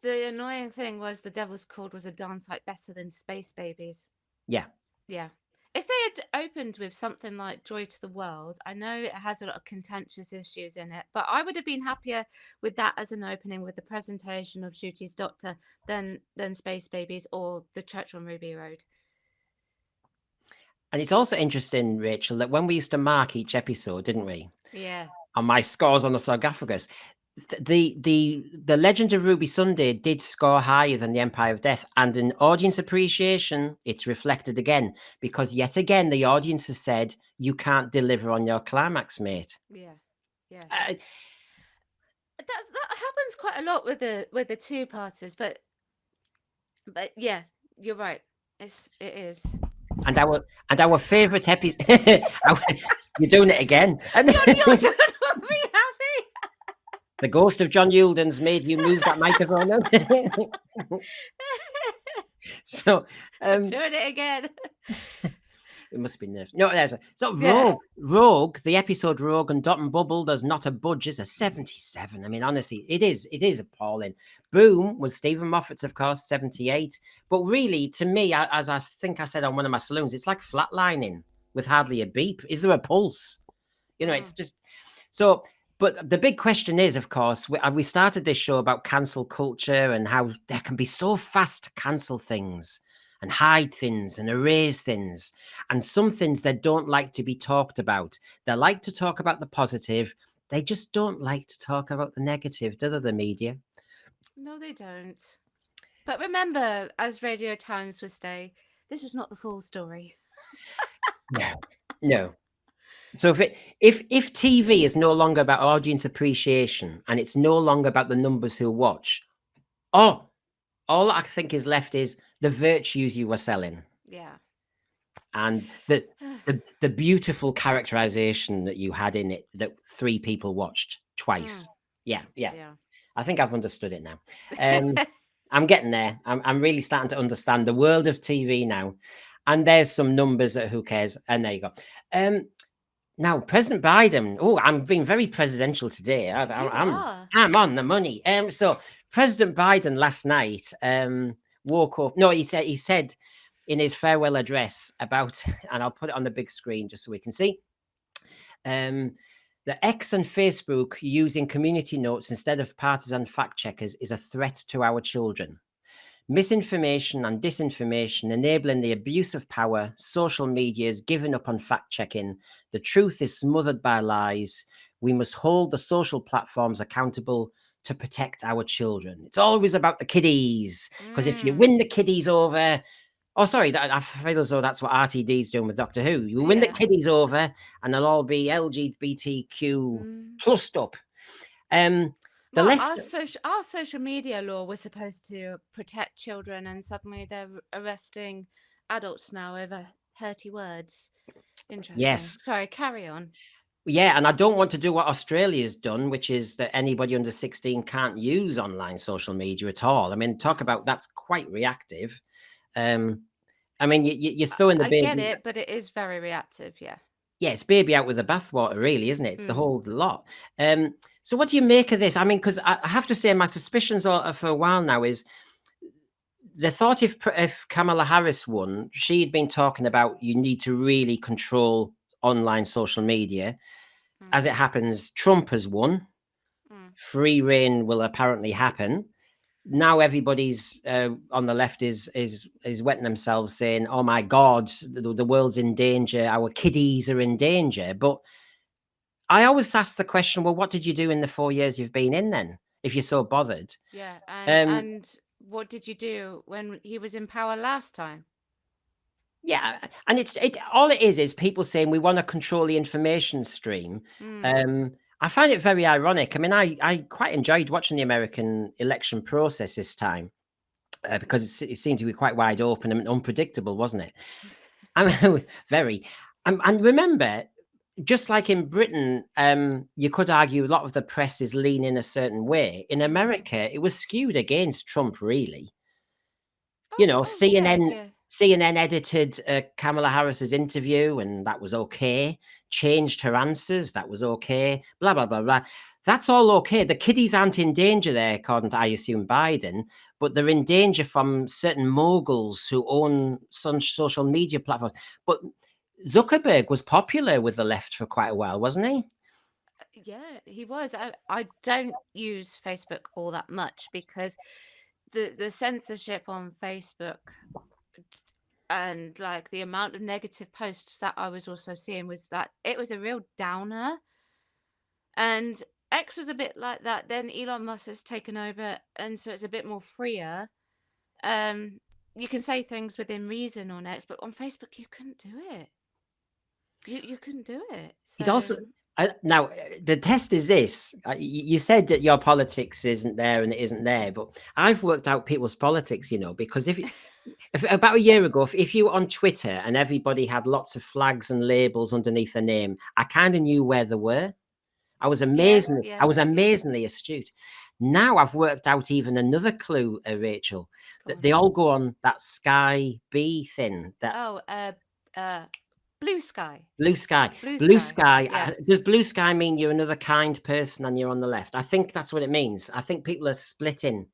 the annoying thing was the Devil's Cord was a darn sight better than Space Babies. Yeah. Yeah. If they had opened with something like Joy to the World, I know it has a lot of contentious issues in it, but I would have been happier with that as an opening with the presentation of Shooty's Doctor than Space Babies or The Church on Ruby Road. And it's also interesting, Rachel, that when we used to mark each episode, didn't we? Yeah. On my scores on the sarcophagus, the Legend of Ruby Sunday did score higher than the Empire of Death, and in audience appreciation, it's reflected again because yet again the audience has said you can't deliver on your climax, mate. Yeah. That happens quite a lot with the two-parters, but yeah, you're right. It is. And our favourite episode. You're doing it again. John Yulden will be happy. The ghost of John Yulden's made you move that microphone now. So doing it again. It must be nerves. No, there's so Yeah. Rogue, the episode Rogue and Dot and Bubble does not a budge is a 77. I mean, honestly, it is appalling. Boom was Stephen Moffat's, of course, 78. But really, to me, as I think I said on one of my saloons, it's like flatlining with hardly a beep. Is there a pulse? You know, it's just so. But the big question is, of course, we started this show about cancel culture and how there can be so fast to cancel things and hide things and erase things. And some things they don't like to be talked about. They like to talk about the positive. They just don't like to talk about the negative, do they, the media? No, they don't. But remember, as Radio Times would say, this is not the full story. No. So if TV is no longer about audience appreciation and it's no longer about the numbers who watch, all I think is left is the virtues you were selling. Yeah. And the beautiful characterization that you had in it that 3 people watched twice. Yeah. I think I've understood it now. I'm getting there. I'm really starting to understand the world of TV now. And there's some numbers that who cares. And there you go. Now, President Biden. Oh, I'm being very presidential today. I'm on the money. So President Biden last night woke up. No, he said in his farewell address about, and I'll put it on the big screen just so we can see. The X and Facebook using community notes instead of partisan fact checkers is a threat to our children. Misinformation and disinformation enabling the abuse of power, social media is giving up on fact-checking, the truth is smothered by lies, we must hold the social platforms accountable to protect our children. It's always about the kiddies, because if you win the kiddies over... Oh, sorry, I feel as though that's what RTD's doing with Doctor Who. You win the kiddies over and they'll all be LGBTQ plussed up. Our social media law was supposed to protect children, and suddenly they're arresting adults now over hurty words. Interesting. Yes. Sorry, carry on. Yeah, and I don't want to do what Australia's done, which is that anybody under 16 can't use online social media at all. I mean, talk about that's quite reactive. I mean, you're throwing the baby. I get it, but it is very reactive, yeah. Yeah, it's baby out with the bathwater, really, isn't it? It's the whole lot. So what do you make of this? I mean, because I have to say my suspicions for a while now is the thought if Kamala Harris won, she'd been talking about you need to really control online social media. As Mm, it happens, Trump has won. mm. Free reign will apparently happen. Now everybody's on the left is wetting themselves, saying, "Oh my God, the world's in danger. Our kiddies are in danger." But I always ask the question, well, what did you do in the 4 years you've been in then, if you're so bothered? Yeah, Um, and what did you do when he was in power last time? yeah, and it all it is people saying we want to control the information stream. Mm, I find it very ironic. I mean, I quite enjoyed watching the American election process this time because it seemed to be quite wide open and unpredictable, wasn't it? I mean, very. And remember, just like in Britain, you could argue a lot of the press is leaning a certain way. In mm. America, it was skewed against Trump, really. You Oh, know, oh yeah, CNN yeah. CNN edited Kamala Harris's interview, and that was okay. Changed her answers, that was okay. Blah blah blah blah. That's all okay. The kiddies aren't in danger there, according to I assume Biden, but they're in danger from certain moguls who own some social media platforms. But Zuckerberg was popular with the left for quite a while, wasn't he? Yeah, he was. I don't use Facebook all that much because the censorship on Facebook and like the amount of negative posts that I was also seeing was that it was a real downer. And X was a bit like that. Then Elon Musk has taken over, and so it's a bit more freer. Um, you can say things within reason on X, but on Facebook you couldn't do it. You couldn't do it. It So also now the test is this: you said that your politics isn't there and it isn't there, but I've worked out people's politics, because if about a year ago, if you were on Twitter and everybody had lots of flags and labels underneath their name, I kind of knew where they were. yeah, yeah, I was yeah. amazingly astute. Now I've worked out even another clue, Rachel, Go that on. they all go on that Sky B thing, that Oh, uh, blue sky, Blue Sky. blue Blue sky. Sky. Yeah. Does Blue Sky mean you're another kind person and you're on the left? I think that's what it means. I think people are splitting.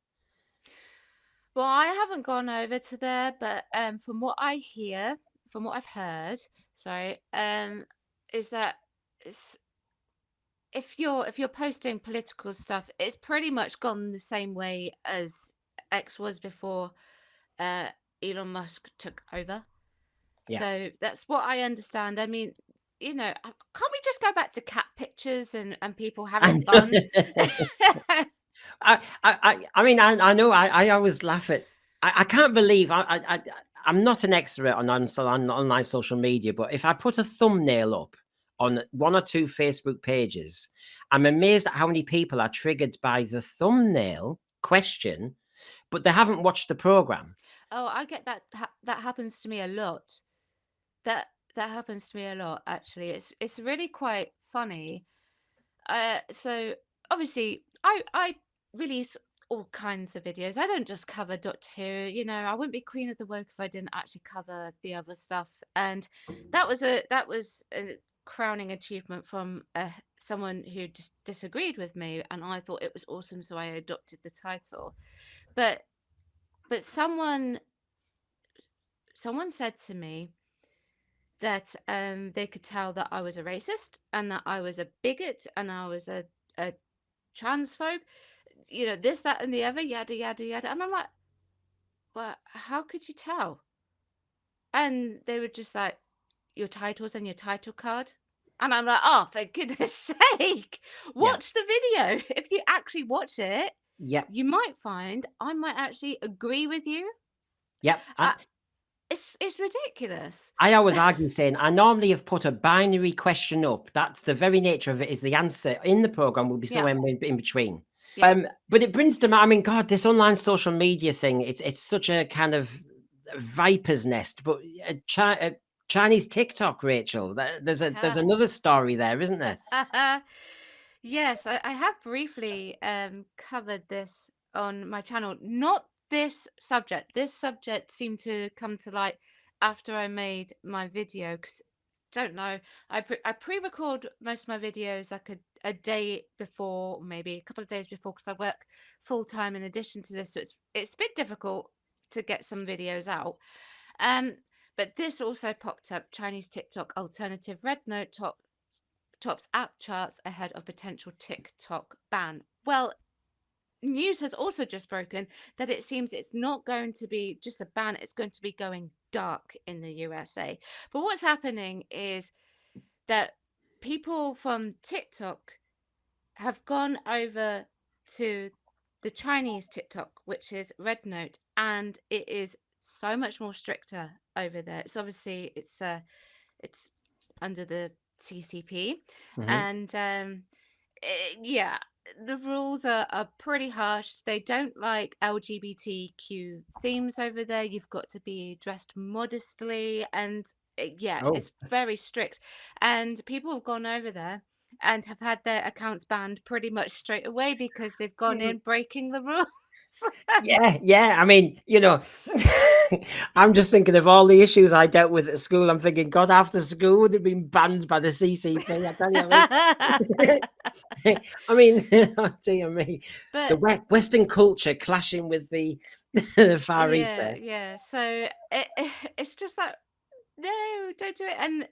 Well, I haven't gone over to there, but from what I hear, from what I've heard, sorry, is that it's, if you're posting political stuff, it's pretty much gone the same way as X was before uh, Elon Musk took over. Yeah. So that's what I understand. I mean, can't we just go back to cat pictures and people having And fun? I mean, I know I always laugh at. I can't believe I'm not an expert on online social media, but if I put a thumbnail up on one or two Facebook pages, I'm amazed at how many people are triggered by the thumbnail question, but they haven't watched the program. Oh, I get that. That happens to me a lot. That that happens to me a lot. Actually, it's really quite funny. So obviously, I release all kinds of videos. I don't just cover Doctor Who. I wouldn't be Queen of the Woke if I didn't actually cover the other stuff. And that was a crowning achievement from someone who just disagreed with me, and I thought it was awesome, so I adopted the title. But someone said to me that they could tell that I was a racist and that I was a bigot and I was a transphobe, this, that, and the other, yada, yada, yada. And I'm like, well, how could you tell? And they were just like, your titles and your title card. And I'm like, oh, for goodness sake, Yeah. watch the video. If you actually watch it, Yep. you might find I might actually agree with you. Yep. Uh, it's ridiculous. I always argue saying I normally have put a binary question up. That's the very nature of it. Is the answer in the program will be Yeah, somewhere in between. yeah. But it brings to mind. I mean, God, this online social media thing. It's such a kind of viper's nest. But Chinese TikTok, Rachel. There's another story there, isn't there? Yes, I have briefly covered this on my channel. Not this subject. This subject seemed to come to light after I made my video. Because don't know, I pre-record most of my videos like a day before, maybe a couple of days before, because I work full time in addition to this, so it's a bit difficult to get some videos out. Um, But this also popped up: Chinese TikTok alternative red note tops app charts ahead of potential TikTok ban. Well, news has also just broken that it seems it's not going to be just a ban, it's going to be going dark in the USA. But what's happening is that people from TikTok have gone over to the Chinese TikTok, which is Red Note, and it is so much more stricter over there. It's obviously it's under the CCP, Hmm. and yeah, the rules are pretty harsh. They don't like LGBTQ themes over there. You've got to be dressed modestly, and yeah, Oh, it's very strict. And people have gone over there and have had their accounts banned pretty much straight away because they've gone in breaking the rules. yeah, yeah. I mean, I'm just thinking of all the issues I dealt with at school. I'm thinking, God, after school would have been banned by the CCP. I tell you, I mean, oh, dear me, the But Western culture clashing with the the Far East yeah, there. yeah. So it's just like, no, don't do it. And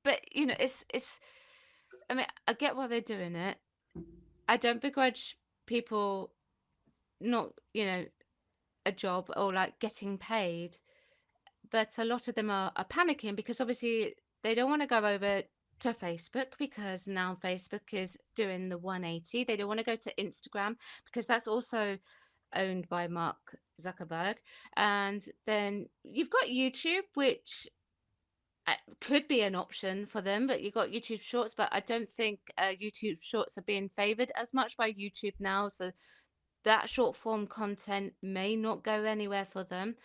but it's. I mean, I get why they're doing it. I don't begrudge people not, a job or like getting paid, but a lot of them are panicking because obviously they don't want to go over to Facebook because now Facebook is doing the 180. They don't want to go to Instagram because that's also owned by Mark Zuckerberg. And then you've got YouTube, which could be an option for them, but you've got YouTube Shorts. But I don't think YouTube Shorts are being favored as much by YouTube now. So that short form content may not go anywhere for them.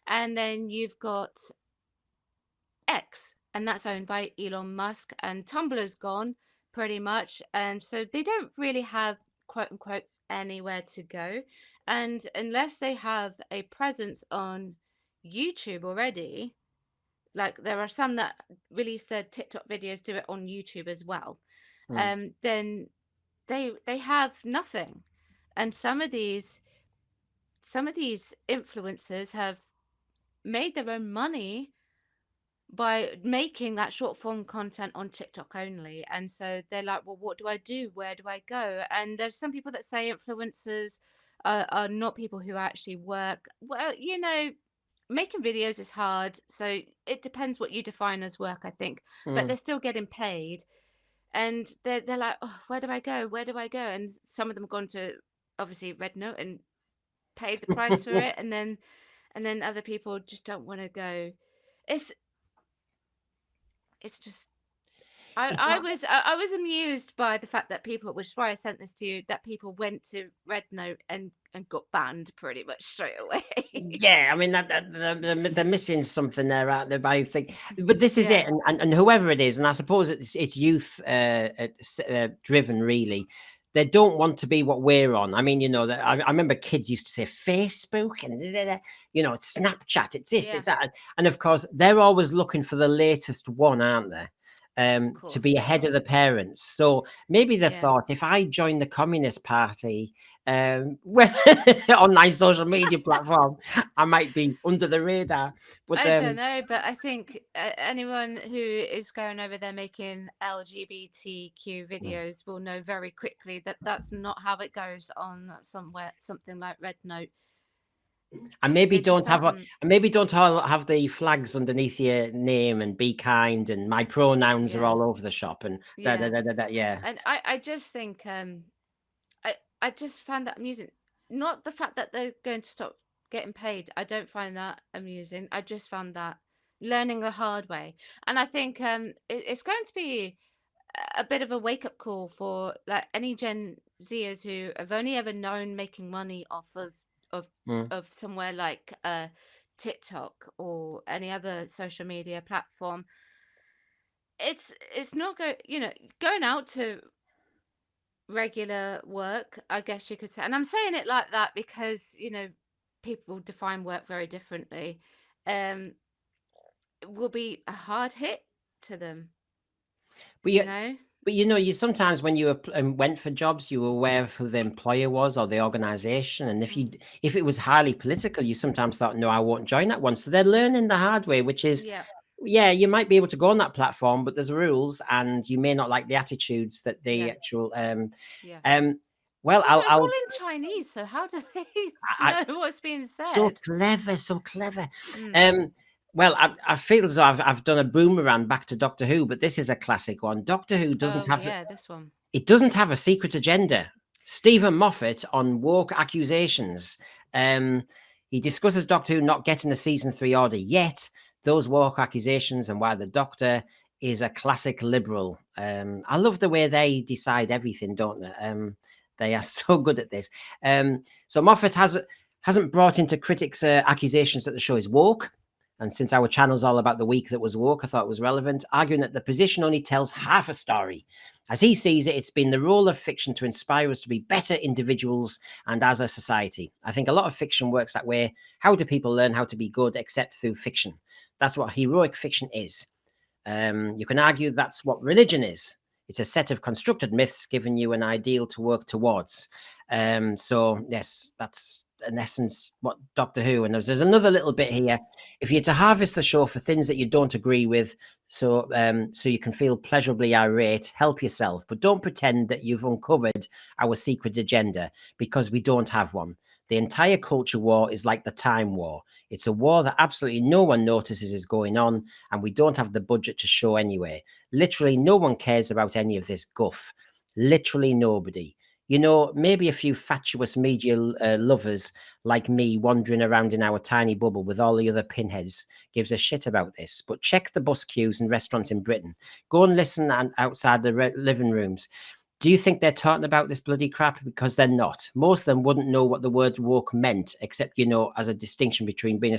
And then you've got X, and that's owned by Elon Musk, and Tumblr's gone pretty much. And so they don't really have, quote unquote, anywhere to go. And unless they have a presence on YouTube already, like there are some that release their TikTok videos, do it on YouTube as well, Mm, then they have nothing. And some of these influencers have made their own money by making that short form content on TikTok only. And so they're like, well, what do I do? Where do I go? And there's some people that say influencers are not people who actually work. Well, making videos is hard. So it depends what you define as work, I think. But they're mm. still getting paid. And they're like, oh, where do I go? Where do I go? And some of them have gone to obviously Red Note and paid the price for it. And then other people just don't want to go. It's it's just It's I was amused by the fact that people, which is why I sent this to you, that people went to Red Note and got banned pretty much straight away. Yeah, I mean that they're missing something there, aren't they? I think, but this is it, Yeah, and whoever it is, and I suppose it's youth driven, really. They don't want to be what we're on. I mean, that I remember kids used to say Facebook and it's Snapchat, it's this, yeah, it's that, and of course they're always looking for the latest one, aren't they? of To course be they ahead are. of the parents. So maybe they Yeah, thought, if I join the Communist Party on my social media platform, I might be under the radar. But I don't know, but I think anyone who is going over there making LGBTQ mm, videos will know very quickly that that's not how it goes on something like Red Note. and maybe It just don't have doesn't. and maybe don't all have the flags underneath your name and be kind and my pronouns are Yeah, all over the shop and yeah. yeah. And I just think I just found that amusing. Not the fact that they're going to stop getting paid. I don't find that amusing. I just found that learning the hard way. And I think it's going to be a bit of a wake up call for like any Gen Zers who have only ever known making money off of Mm. of somewhere like TikTok or any other social media platform. It's not going out to regular work, I guess you could say. And I'm saying it like that because, people define work very differently. Um, will be a hard hit to them, But you yeah, know? But you sometimes when you went for jobs, you were aware of who the employer was or the organization, and Mm. if it was highly political, you sometimes thought, no, I won't join that one. So they're learning the hard way, which is, Yeah, yeah, you might be able to go on that platform, but there's rules, and you may not like the attitudes that the yeah, actual. yeah. Um, well, Also, it's all in Chinese, so how do they I know what's being so said? clever, so clever. Mm. Um, well, I feel as though I've done a boomerang back to Doctor Who, but this is a classic one. Doctor Who doesn't Oh have yeah, this one. it doesn't have a secret agenda. Stephen Moffat on woke accusations. Um, he discusses Doctor Who not getting a season 3 order yet. Those woke accusations and why the Doctor is a classic liberal. I love the way they decide everything, don't they? They are so good at this. So Moffat hasn't brought into critics accusations that the show is woke. And since our channel's all about the week that was woke, I thought it was relevant, arguing that the position only tells half a story. As he sees it, it's been the role of fiction to inspire us to be better individuals and as a society. I think a lot of fiction works that way. How do people learn how to be good except through fiction? That's what heroic fiction is. You can argue that's what religion is. It's a set of constructed myths giving you an ideal to work towards. So yes, that's in essence what Doctor Who. And there's another little bit here. If you're to harvest the show for things that you don't agree with, so you can feel pleasurably irate, help yourself, but don't pretend that you've uncovered our secret agenda because we don't have one. The entire culture war is like the time war. It's a war that absolutely no one notices is going on, and we don't have the budget to show anyway. Literally, no one cares about any of this guff. Literally nobody. Maybe a few fatuous media lovers like me wandering around in our tiny bubble with all the other pinheads gives a shit about this. But check the bus queues and restaurants in Britain. Go and listen outside the living rooms. Do you think they're talking about this bloody crap? Because they're not. Most of them wouldn't know what the word woke meant, except, as a distinction between being a.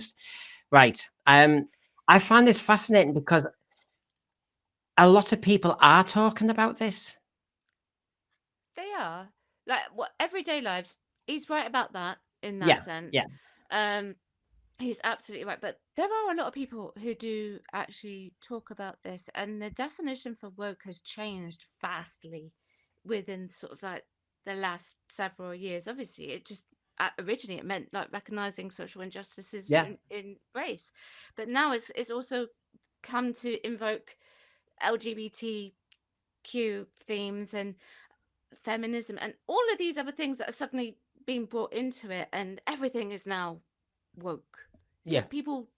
Right. I find this fascinating because a lot of people are talking about this. They are like what everyday lives. He's right about that in that Yeah. Yeah. sense. Um, he's absolutely right. But there are a lot of people who do actually talk about this, and the definition for woke has changed vastly within sort of like the last several years. Obviously, it just originally it meant like recognizing social injustices Yeah. in race, but now it's also come to invoke LGBTQ themes and feminism and all of these other things that are suddenly being brought into it, and everything is now woke. So Yeah. people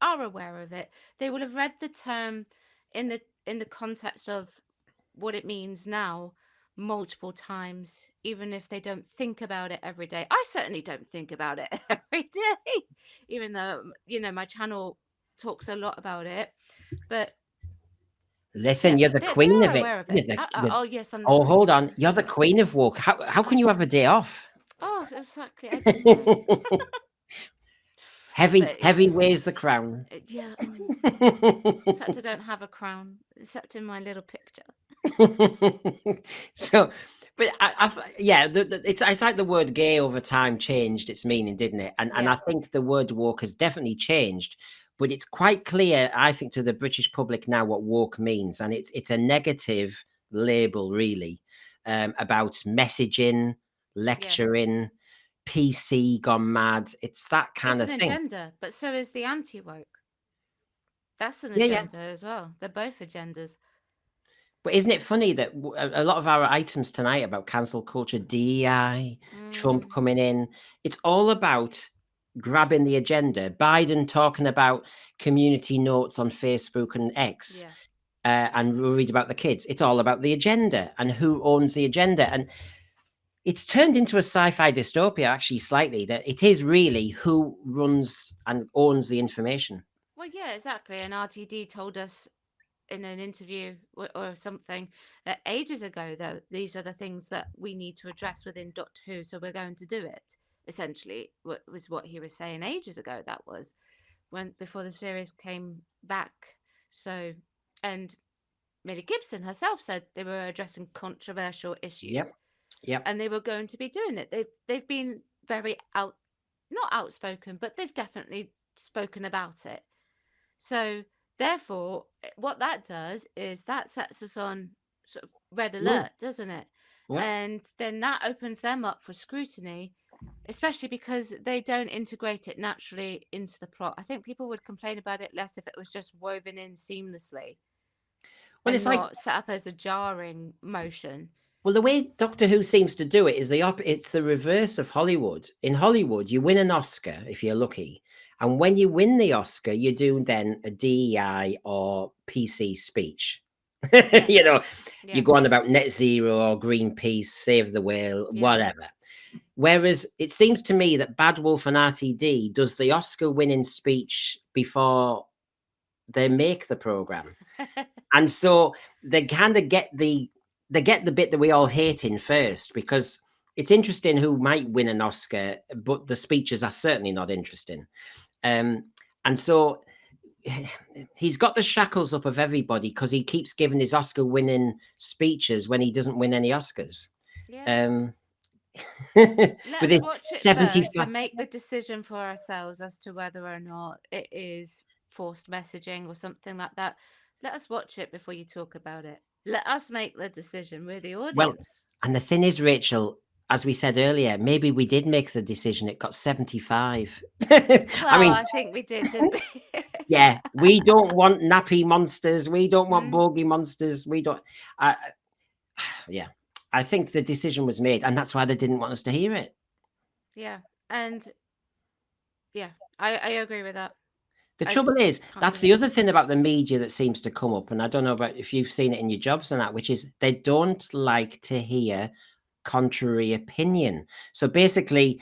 are aware of it. They will have read the term in the context of what it means now multiple times, even if they don't think about it every day. I certainly don't think about it every day, even though my channel talks a lot about it. But Listen, yeah, you're the they queen are of it. aware of it. Oh yes, I'm the Oh, queen. hold on. You're the queen of woke. How can I you have a day off? Oh, exactly. I don't know. Heavy, But heavy weighs the crown. yeah, except I don't have a crown, except in my little picture. So, but yeah, it's like the word gay over time changed its meaning, didn't it? And Yeah, I think the word woke has definitely changed, but it's quite clear, I think, to the British public now what woke means, and it's a negative label, really, about messaging, yeah. lecturing, PC gone mad. It's that kind It's of an thing. agenda, but so is the anti-woke. That's an Yeah, yeah. agenda as well. They're both agendas. But isn't it funny that a lot of our items tonight about cancel culture, DEI, Trump Mm, coming in, it's all about grabbing the agenda. Biden talking about community notes on Facebook and X, yeah. and worried about the kids. It's all about the agenda and who owns the agenda. And it's turned into a sci-fi dystopia, actually, slightly. That it is really who runs and owns the information. Well, yeah, exactly. And RTD told us in an interview or something ages ago, though, these are the things that we need to address within Doctor Who, so we're going to do it. Essentially, was what he was saying ages ago. That was when before the series came back. So, and Millie Gibson herself said they were addressing controversial Yep. issues, Yep. and they were going to be doing it. They've been very not outspoken, but they've definitely spoken about it. So therefore, what that does is that sets us on sort of red Mm, alert, doesn't it? yeah. And then that opens them up for scrutiny, especially because they don't integrate it naturally into the plot. I think people would complain about it less if it was just woven in seamlessly Well, and it's like, not set up as a jarring motion. well, the way Doctor Who seems to do it is it's the reverse of Hollywood. In Hollywood, you win an Oscar if you're lucky, and when you win the Oscar, you do then a DEI or PC speech. Yeah, you know, you yeah, go on about net zero or Greenpeace, save the whale, yeah. whatever. Whereas it seems to me that Bad Wolf and RTD does the Oscar winning speech before they make the program. And so they kind of get the bit that we all hate in first, because it's interesting who might win an Oscar, but the speeches are certainly not interesting. Um, and so he's got the shackles up of everybody because he keeps giving his Oscar winning speeches when he doesn't win any Oscars. Yeah. Um, Let with us his watch it first 75. and make the decision for ourselves as to whether or not it is forced messaging or something like that. Let us watch it before you talk about it. Let us make the decision. We're the Well, audience. and the thing is, Rachel, as we said earlier, maybe we did make the decision. It got 75. I Well, mean, I think we did, didn't we? yeah, we don't want nappy monsters. We don't want Mm, bogey monsters. We don't. I yeah, I think the decision was made, and that's why they didn't want us to hear it. yeah. And yeah, I agree with that. The I trouble is, can't that's believe the it. other thing about the media that seems to come up, and I don't know about if you've seen it in your jobs and that, which is they don't like to hear contrary opinion. So basically,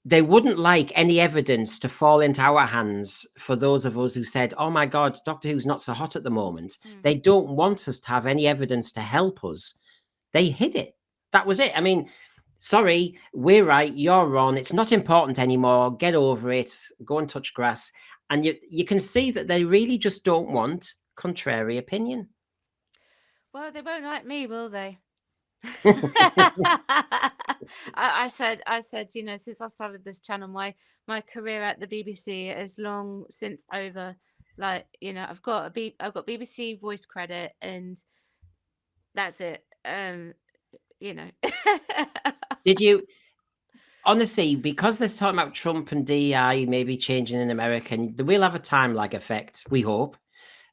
they wouldn't like any evidence to fall into our hands for those of us who said, oh my God, Doctor Who's not so hot at the moment. Mm. They don't want us to have any evidence to help us. They hid it. That was it. I mean, sorry, we're right, you're wrong. It's not important anymore. Get over it. Go and touch grass. And you can see that they really just don't want contrary opinion. Well, they won't like me, will they? I said, since I started this channel, my career at the BBC is long since over. Like, I've got BBC voice credit, and that's it. You know, Did you honestly, because they're talking about Trump and DI maybe changing in America, and they will have a time lag effect, we hope,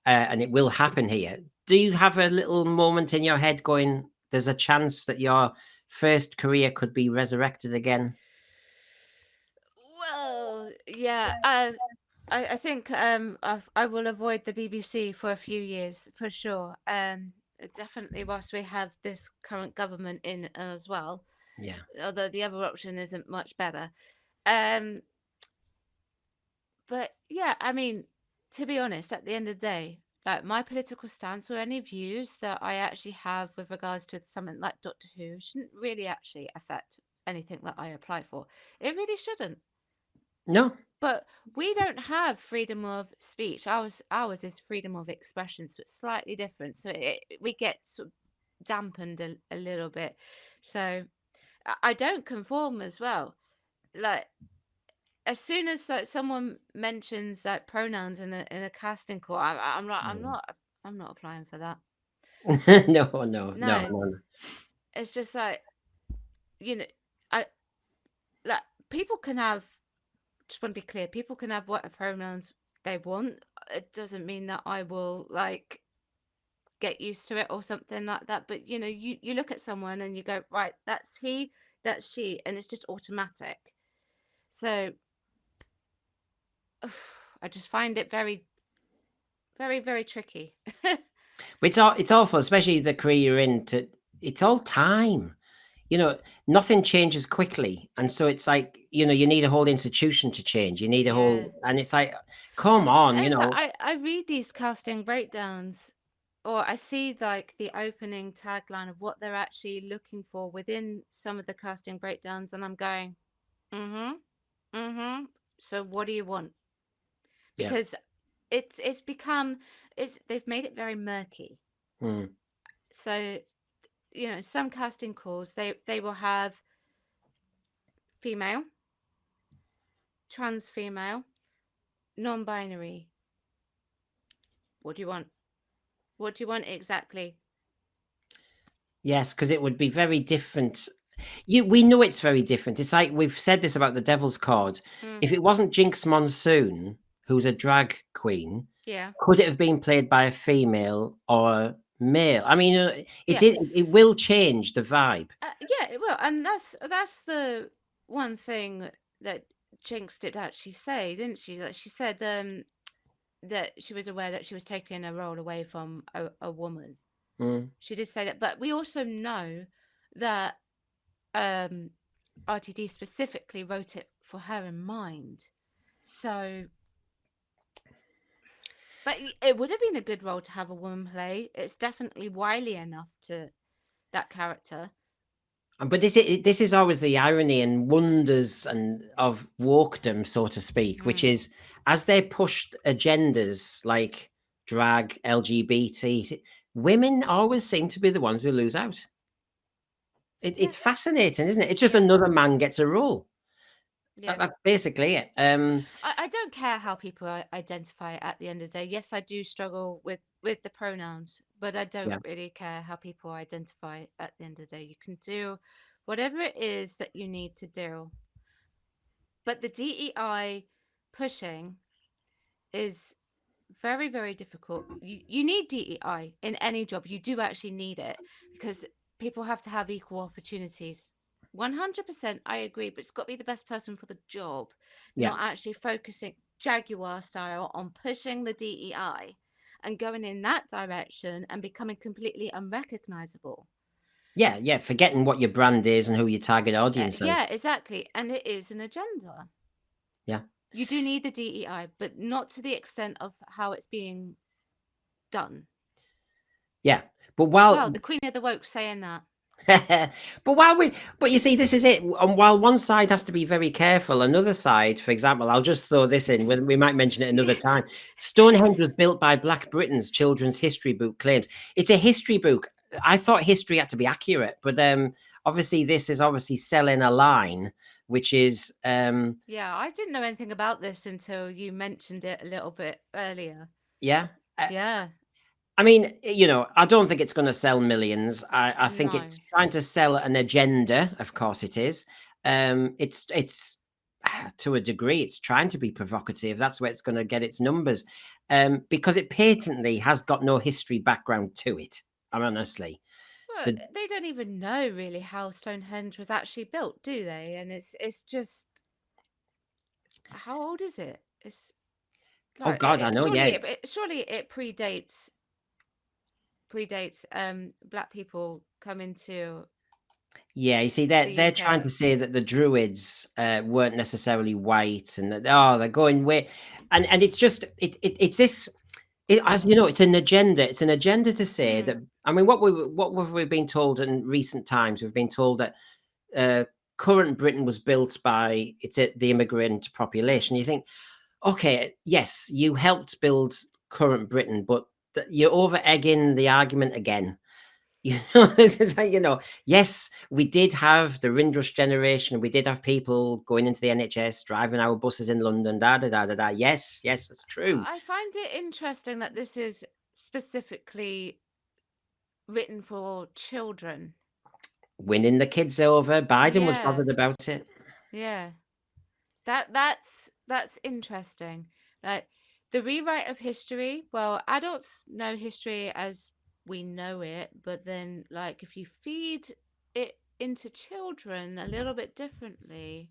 and it will happen here. Do you have a little moment in your head going, there's a chance that your first career could be resurrected again? well, yeah. I think I will avoid the BBC for a few years for sure. Definitely whilst we have this current government in as well. Yeah. Although the other option isn't much better. Um, but yeah, I mean, to be honest, at the end of the day, like my political stance or any views that I actually have with regards to something like Doctor Who shouldn't really actually affect anything that I apply for. It really shouldn't. No. But we don't have freedom of speech. Ours is freedom of expression, so it's slightly different. So we get sort of dampened a little bit. So I don't conform as well. Like as soon as like someone mentions like pronouns in a casting call, I'm not applying for that. No, no, no, no, No, no. it's just like you know, I like people can have. Just want to be clear. People can have whatever pronouns they want. It doesn't mean that I will like get used to it or something like that. But you look at someone and you go, right, that's he, that's she, and it's just automatic. So I just find it very, very, very tricky. But it's awful, especially the career you're in. It's all time. You know, nothing changes quickly, and so it's like you need a whole institution to change. You need a Yeah. whole, and it's like, come on, And it's like I read these casting breakdowns or I see like the opening tagline of what they're actually looking for within some of the casting breakdowns, and I'm going, mm-hmm, mm-hmm. So what do you want? Yeah. Because it's become it's they've made it very murky. Mm. So some casting calls they will have female, trans female, non-binary. What do you want? What do you want exactly? Yes, because it would be very different. We know it's very different. It's like we've said this about the Devil's Card. Mm, If it wasn't Jinx Monsoon, who's a drag queen, yeah, could it have been played by a female or male? I mean, yeah, it will change the vibe. yeah. It will, and that's the one thing that Jinx did actually say, didn't she? That she said that she was aware that she was taking a role away from a woman. Mm. She did say that, but we also know that um RTD specifically wrote it for her in mind. So, but it would have been a good role to have a woman play. It's definitely wily enough to that character. But this is always the irony and wonders and of wokedom, so to speak, which Mm. is as they pushed agendas like drag, LGBT, women always seem to be the ones who lose out. Yeah, It's fascinating, isn't it? It's just yeah, another man gets a role. yeah. That's basically it. I don't care how people identify at the end of the day. Yes, I do struggle with the pronouns, but I don't Yeah, really care how people identify at the end of the day. You can do whatever it is that you need to do. But the DEI pushing is very, very difficult. You need DEI in any job. You do actually need it because people have to have equal opportunities. 100% I agree, but it's got to be the best person for the job, yeah, not actually focusing Jaguar style on pushing the DEI and going in that direction and becoming completely unrecognizable. yeah, yeah. Forgetting what your brand is and who your target audience is. Yeah, exactly. And it is an agenda. Yeah, You do need the DEI, but not to the extent of how it's being done. yeah. But Wow, while the Queen of the Woke saying that. but you see, this is it. And while one side has to be very careful, another side, for example, I'll just throw this in. We might mention it another time. Stonehenge was built by Black Britons. Children's history book claims it's a history book. I thought history had to be accurate, but obviously this is obviously selling a line, which is Yeah, I didn't know anything about this until you mentioned it a little bit earlier. yeah. Yeah, I mean, I don't think it's going to sell millions. I think no. it's trying to sell an agenda. Of course, it is. It's to a degree, it's trying to be provocative. That's where it's going to get its numbers, because it patently has got no history background to it. I mean, honestly, Well, the they don't even know really how Stonehenge was actually built, do they? And it's just how old is it? It's oh like god, I know, yeah, surely it predates black people coming to yeah. You see, they're the they're trying UK. to say that the Druids weren't necessarily white, and that they're going way, and it's just it's this. As you know, it's an agenda. It's an agenda to say that. Mm, I mean, what have we been told in recent times? We've been told that uh, current Britain was built by the immigrant mm. population. You think, okay, yes, you helped build current Britain, but you're over egging the argument again. This is like, yes, we did have the Windrush generation. We did have people going into the NHS, driving our buses in London. Da da da da da. Yes, yes, that's true. I find it interesting that this is specifically written for children. Winning the kids over. Biden was Yeah, bothered about it. yeah. That's interesting. Like the rewrite of history. Well, adults know history as we know it, but then like if you feed it into children a little bit differently,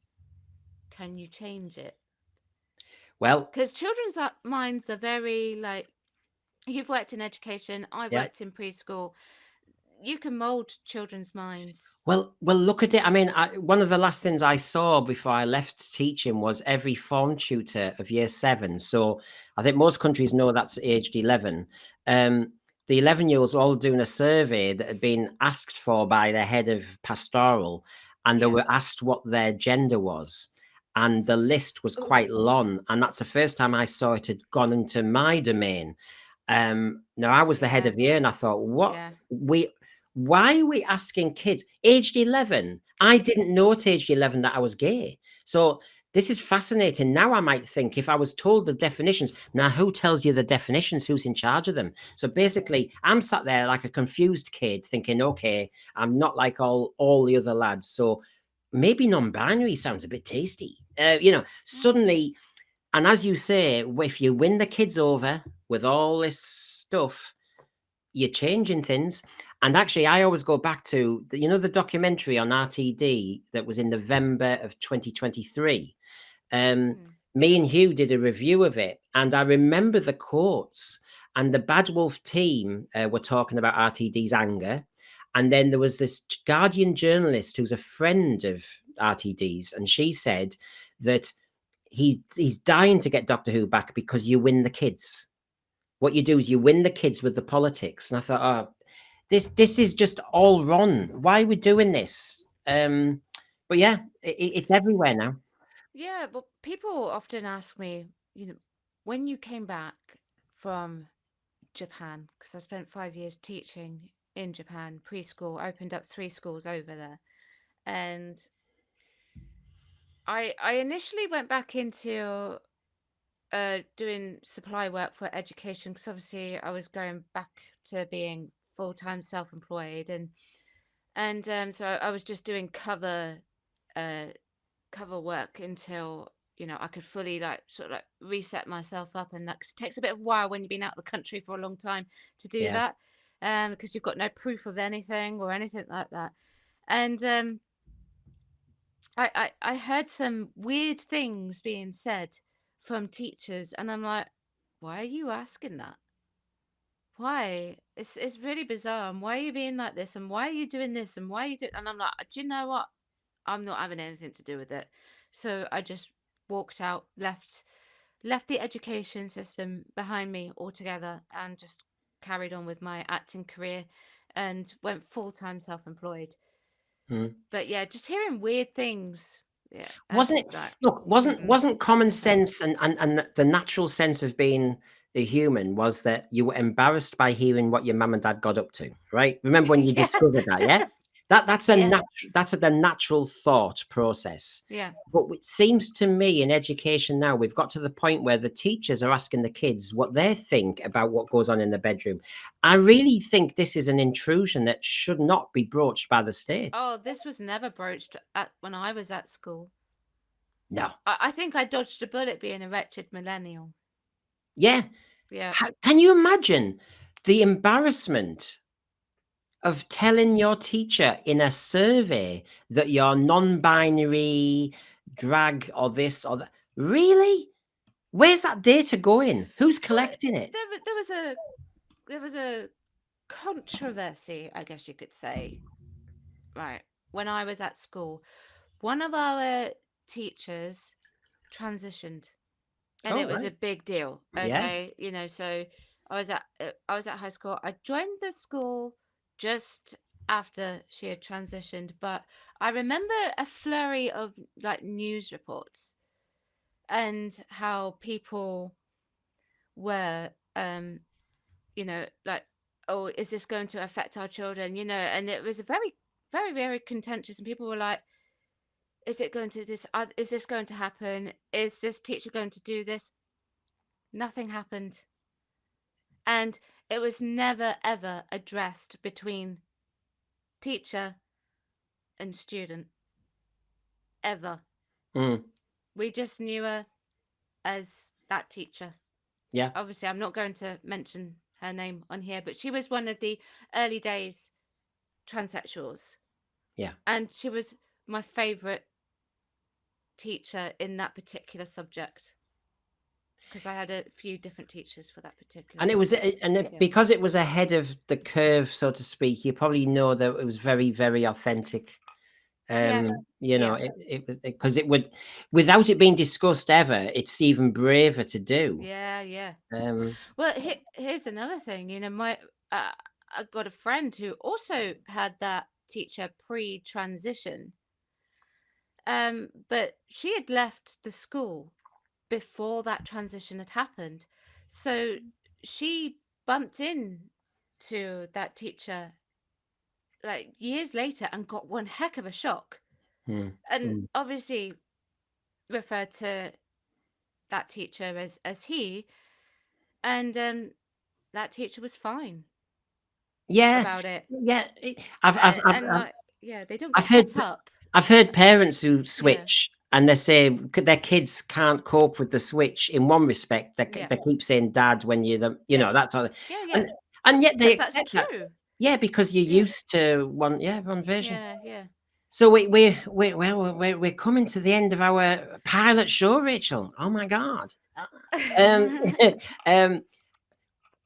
can you change it? Well, Because children's minds are very like you've worked in education, I yeah. worked in preschool. You can mold children's minds. Well, look at it. I mean, one of the last things I saw before I left teaching was every form tutor of year seven. So I think most countries know that's aged 11. Um, the 11-year-olds were all doing a survey that had been asked for by the head of pastoral, and they Yeah. were asked what their gender was. And the list was quite Ooh. long. And that's the first time I saw it had gone into my domain. Now I was the head Yeah. of the year, and I thought, Yeah. why are we asking kids aged 11? I didn't know at aged 11 that I was gay. So This is fascinating. Now I might think if I was told the definitions, now who tells you the definitions? Who's in charge of them? So basically, I'm sat there like a confused kid thinking, okay, I'm not like all the other lads. So maybe non-binary sounds a bit tasty. Mm. Suddenly, and as you say, if you win the kids over with all this stuff, you're changing things. And actually, I always go back to the documentary on RTD that was in November of 2023. Mm. Me and Hugh did a review of it, and I remember the quotes. And the Bad Wolf team were talking about RTD's anger, and then there was this Guardian journalist who's a friend of RTD's, and she said that he's dying to get Doctor Who back because you win the kids. What you do is you win the kids with the politics. And I thought, oh, this is just all wrong. Why are we doing this? But yeah, it's everywhere now. Yeah, but people often ask me, when you came back from Japan, because I spent 5 years teaching in Japan, preschool, opened up 3 schools over there. And I initially went back into doing supply work for education because obviously I was going back to being full-time self-employed, and so I was just doing uh cover work until I could fully like sort of like reset myself up, and that 'cause it takes a bit of a while when you've been out of the country for a long time to do Yeah. that, because you've got no proof of anything or anything like that. And I heard some weird things being said from teachers, and I'm like, why are you asking that? Why? It's really bizarre. And why are you being like this? And why are you doing this? And why are you doing? And I'm like, do you know what? I'm not having anything to do with it. So I just walked out, left the education system behind me altogether, and just carried on with my acting career, and went full-time self-employed. Mm. But yeah, just hearing weird things. Yeah, I'm Wasn't it? just like, Look, mm-mm, wasn't common mm-mm. sense and the natural sense of being a human was that you were embarrassed by hearing what your mum and dad got up to, right? Remember when you Yeah. discovered that, yeah? Yeah. That's the natural thought process. Yeah. But it seems to me in education now, we've got to the point where the teachers are asking the kids what they think about what goes on in the bedroom. I really think this is an intrusion that should not be broached by the state. Oh, this was never broached at when I was at school. No. I think I dodged a bullet being a wretched millennial. Yeah. Yeah. Can you imagine the embarrassment of telling your teacher in a survey that you're non-binary, drag, or this or that? Really? Where's that data going? Who's Well, collecting it? there was a controversy, I guess you could say, right? When I was at school, one of our teachers transitioned, and Oh, it was a right. big deal. Yeah. Okay, so I was at high school. I joined the school just after she had transitioned, but I remember a flurry of like news reports and how people were like, oh, is this going to affect our children, and it was a very, very, very contentious, and people were like, is this going to happen, is this teacher going to do this? Nothing happened, and it was never ever addressed between teacher and student, ever. Mm, We just knew her as that teacher. yeah. Obviously, I'm not going to mention her name on here, but she was one of the early days transsexuals, Yeah. and she was my favorite teacher in that particular subject because I had a few different teachers for that particular And it was, subject. Yeah. because it was ahead of the curve, so to speak. You probably know that it was very, very authentic. Yeah. Yeah. It was because it would, without it being discussed ever, it's even braver to do. Yeah. Yeah. Um, Well, here's another thing. Uh, I got a friend who also had that teacher pre-transition, but she had left the school before that transition had happened, so she bumped in to that teacher like years later and got one heck of a shock. mm, And mm, obviously, referred to that teacher as he, and that teacher was fine Yeah, about it. yeah. And like, yeah, they don't get I've heard set up. I've heard parents who Yeah, switch and they say their kids can't cope with the switch in one respect. yeah, They keep saying "dad" when you're the, yes, that sort of, yeah, yeah, and and yet they because that's accept that. true. Yeah, because you're Yeah, used to one, yeah, one version. yeah, yeah. So we're coming to the end of our pilot show, Rachel. Oh my God. Um, um,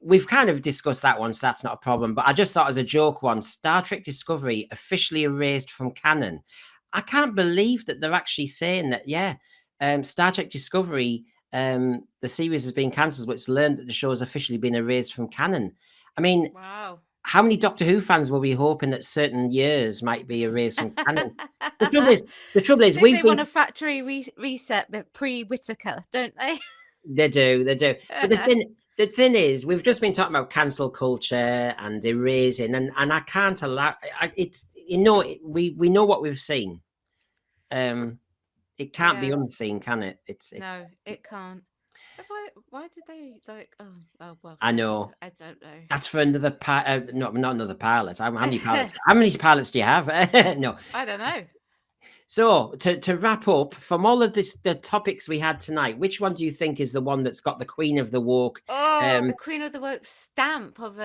we've kind of discussed that one, so that's not a problem. But I just thought, as a joke, one Star Trek Discovery officially erased from canon. I can't believe that they're actually saying that. Yeah, Star Trek Discovery, the series has been cancelled, but it's learned that the show has officially been erased from canon. I mean, Wow. how many Doctor Who fans were we hoping that certain years might be erased from canon? The trouble is, the trouble I is, think we've they want been a factory reset, but pre Whitaker, don't they? They do, they do. But the thing is, we've just been talking about cancel culture and erasing, and I can't allow it. We know what we've seen. Um, it can't be Yeah. unseen, can it? It's. No, it can't. But why did they like? Oh well, I know I don't know. that's for another no, not another pilot. How many pilots? How many pilots do you have? No. I don't know. So to wrap up, from all of the topics we had tonight, which one do you think is the one that's got the Queen of the Walk? Oh, Um, the Queen of the Woke stamp of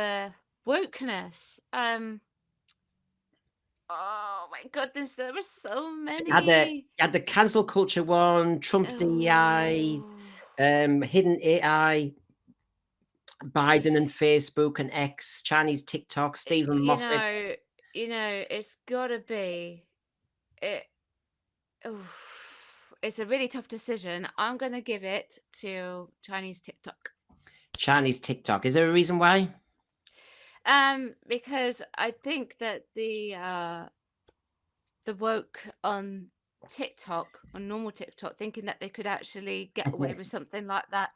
wokeness. Oh my goodness, there were so So many. you had the cancel culture one, Trump DEI, Oh, hidden AI, Biden and Facebook and X, Chinese TikTok, Stephen you Moffat. know, it's gotta be it. Oh, it's a really tough decision. I'm gonna give it to Chinese TikTok. Chinese TikTok. Is there a reason why? Because I think that the woke on TikTok, on normal TikTok, thinking that they could actually get away with something like that,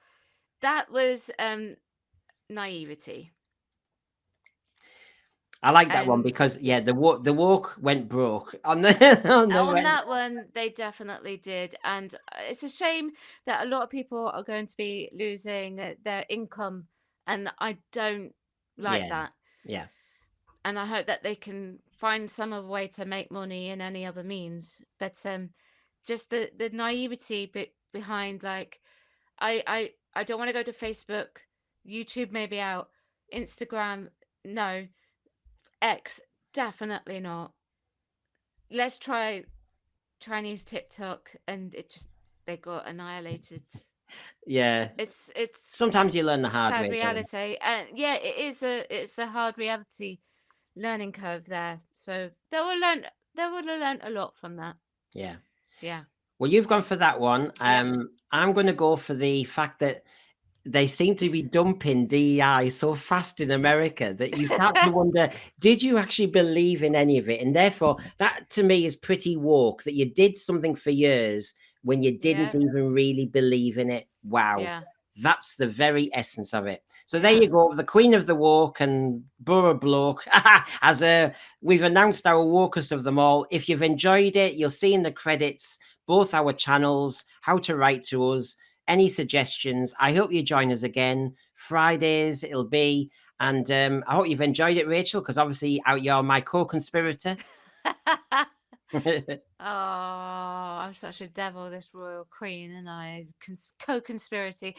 that was naivety. I like that one And because yeah, yeah, the walk went broke on the on the on that one, they definitely did. And it's a shame that a lot of people are going to be losing their income. And I don't like yeah, that. yeah. And I hope that they can find some other way to make money in any other means. But just the naivety behind, like, I don't want to go to Facebook, YouTube maybe out, Instagram no, X definitely not. Let's try Chinese TikTok, and it just they got annihilated. Yeah. It's Sometimes you learn the hard sad way, don't you? reality, and yeah, it's a hard reality learning curve there. So they will learn a lot from that. Yeah. Yeah. Well, you've gone for that one. Yep. I'm going to go for the fact that they seem to be dumping DEI so fast in America that you start to wonder, did you actually believe in any of it? And therefore, that to me is pretty woke, that you did something for years when you didn't Yeah. even really believe in it. Wow. Yeah. That's the very essence of it. So there Yeah. you go, the Queen of the Woke and Boro Bloke. As we've announced our wokest of them all. If you've enjoyed it, you'll see in the credits both our channels, how to write to us, any suggestions. I hope you join us again. Fridays it'll be. And I hope you've enjoyed it, Rachel, because obviously you're my co-conspirator. Oh, I'm such a devil, this royal queen, and I co-conspiracy.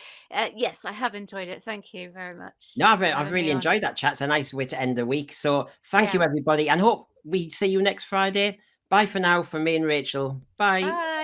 Yes, I have enjoyed it. Thank you very much No, I've, for I've having me really on. enjoyed that chat. It's a nice way to end the week. So thank you, Yeah. everybody, and hope we see you next Friday. Bye for now from me and Rachel. Bye. Bye.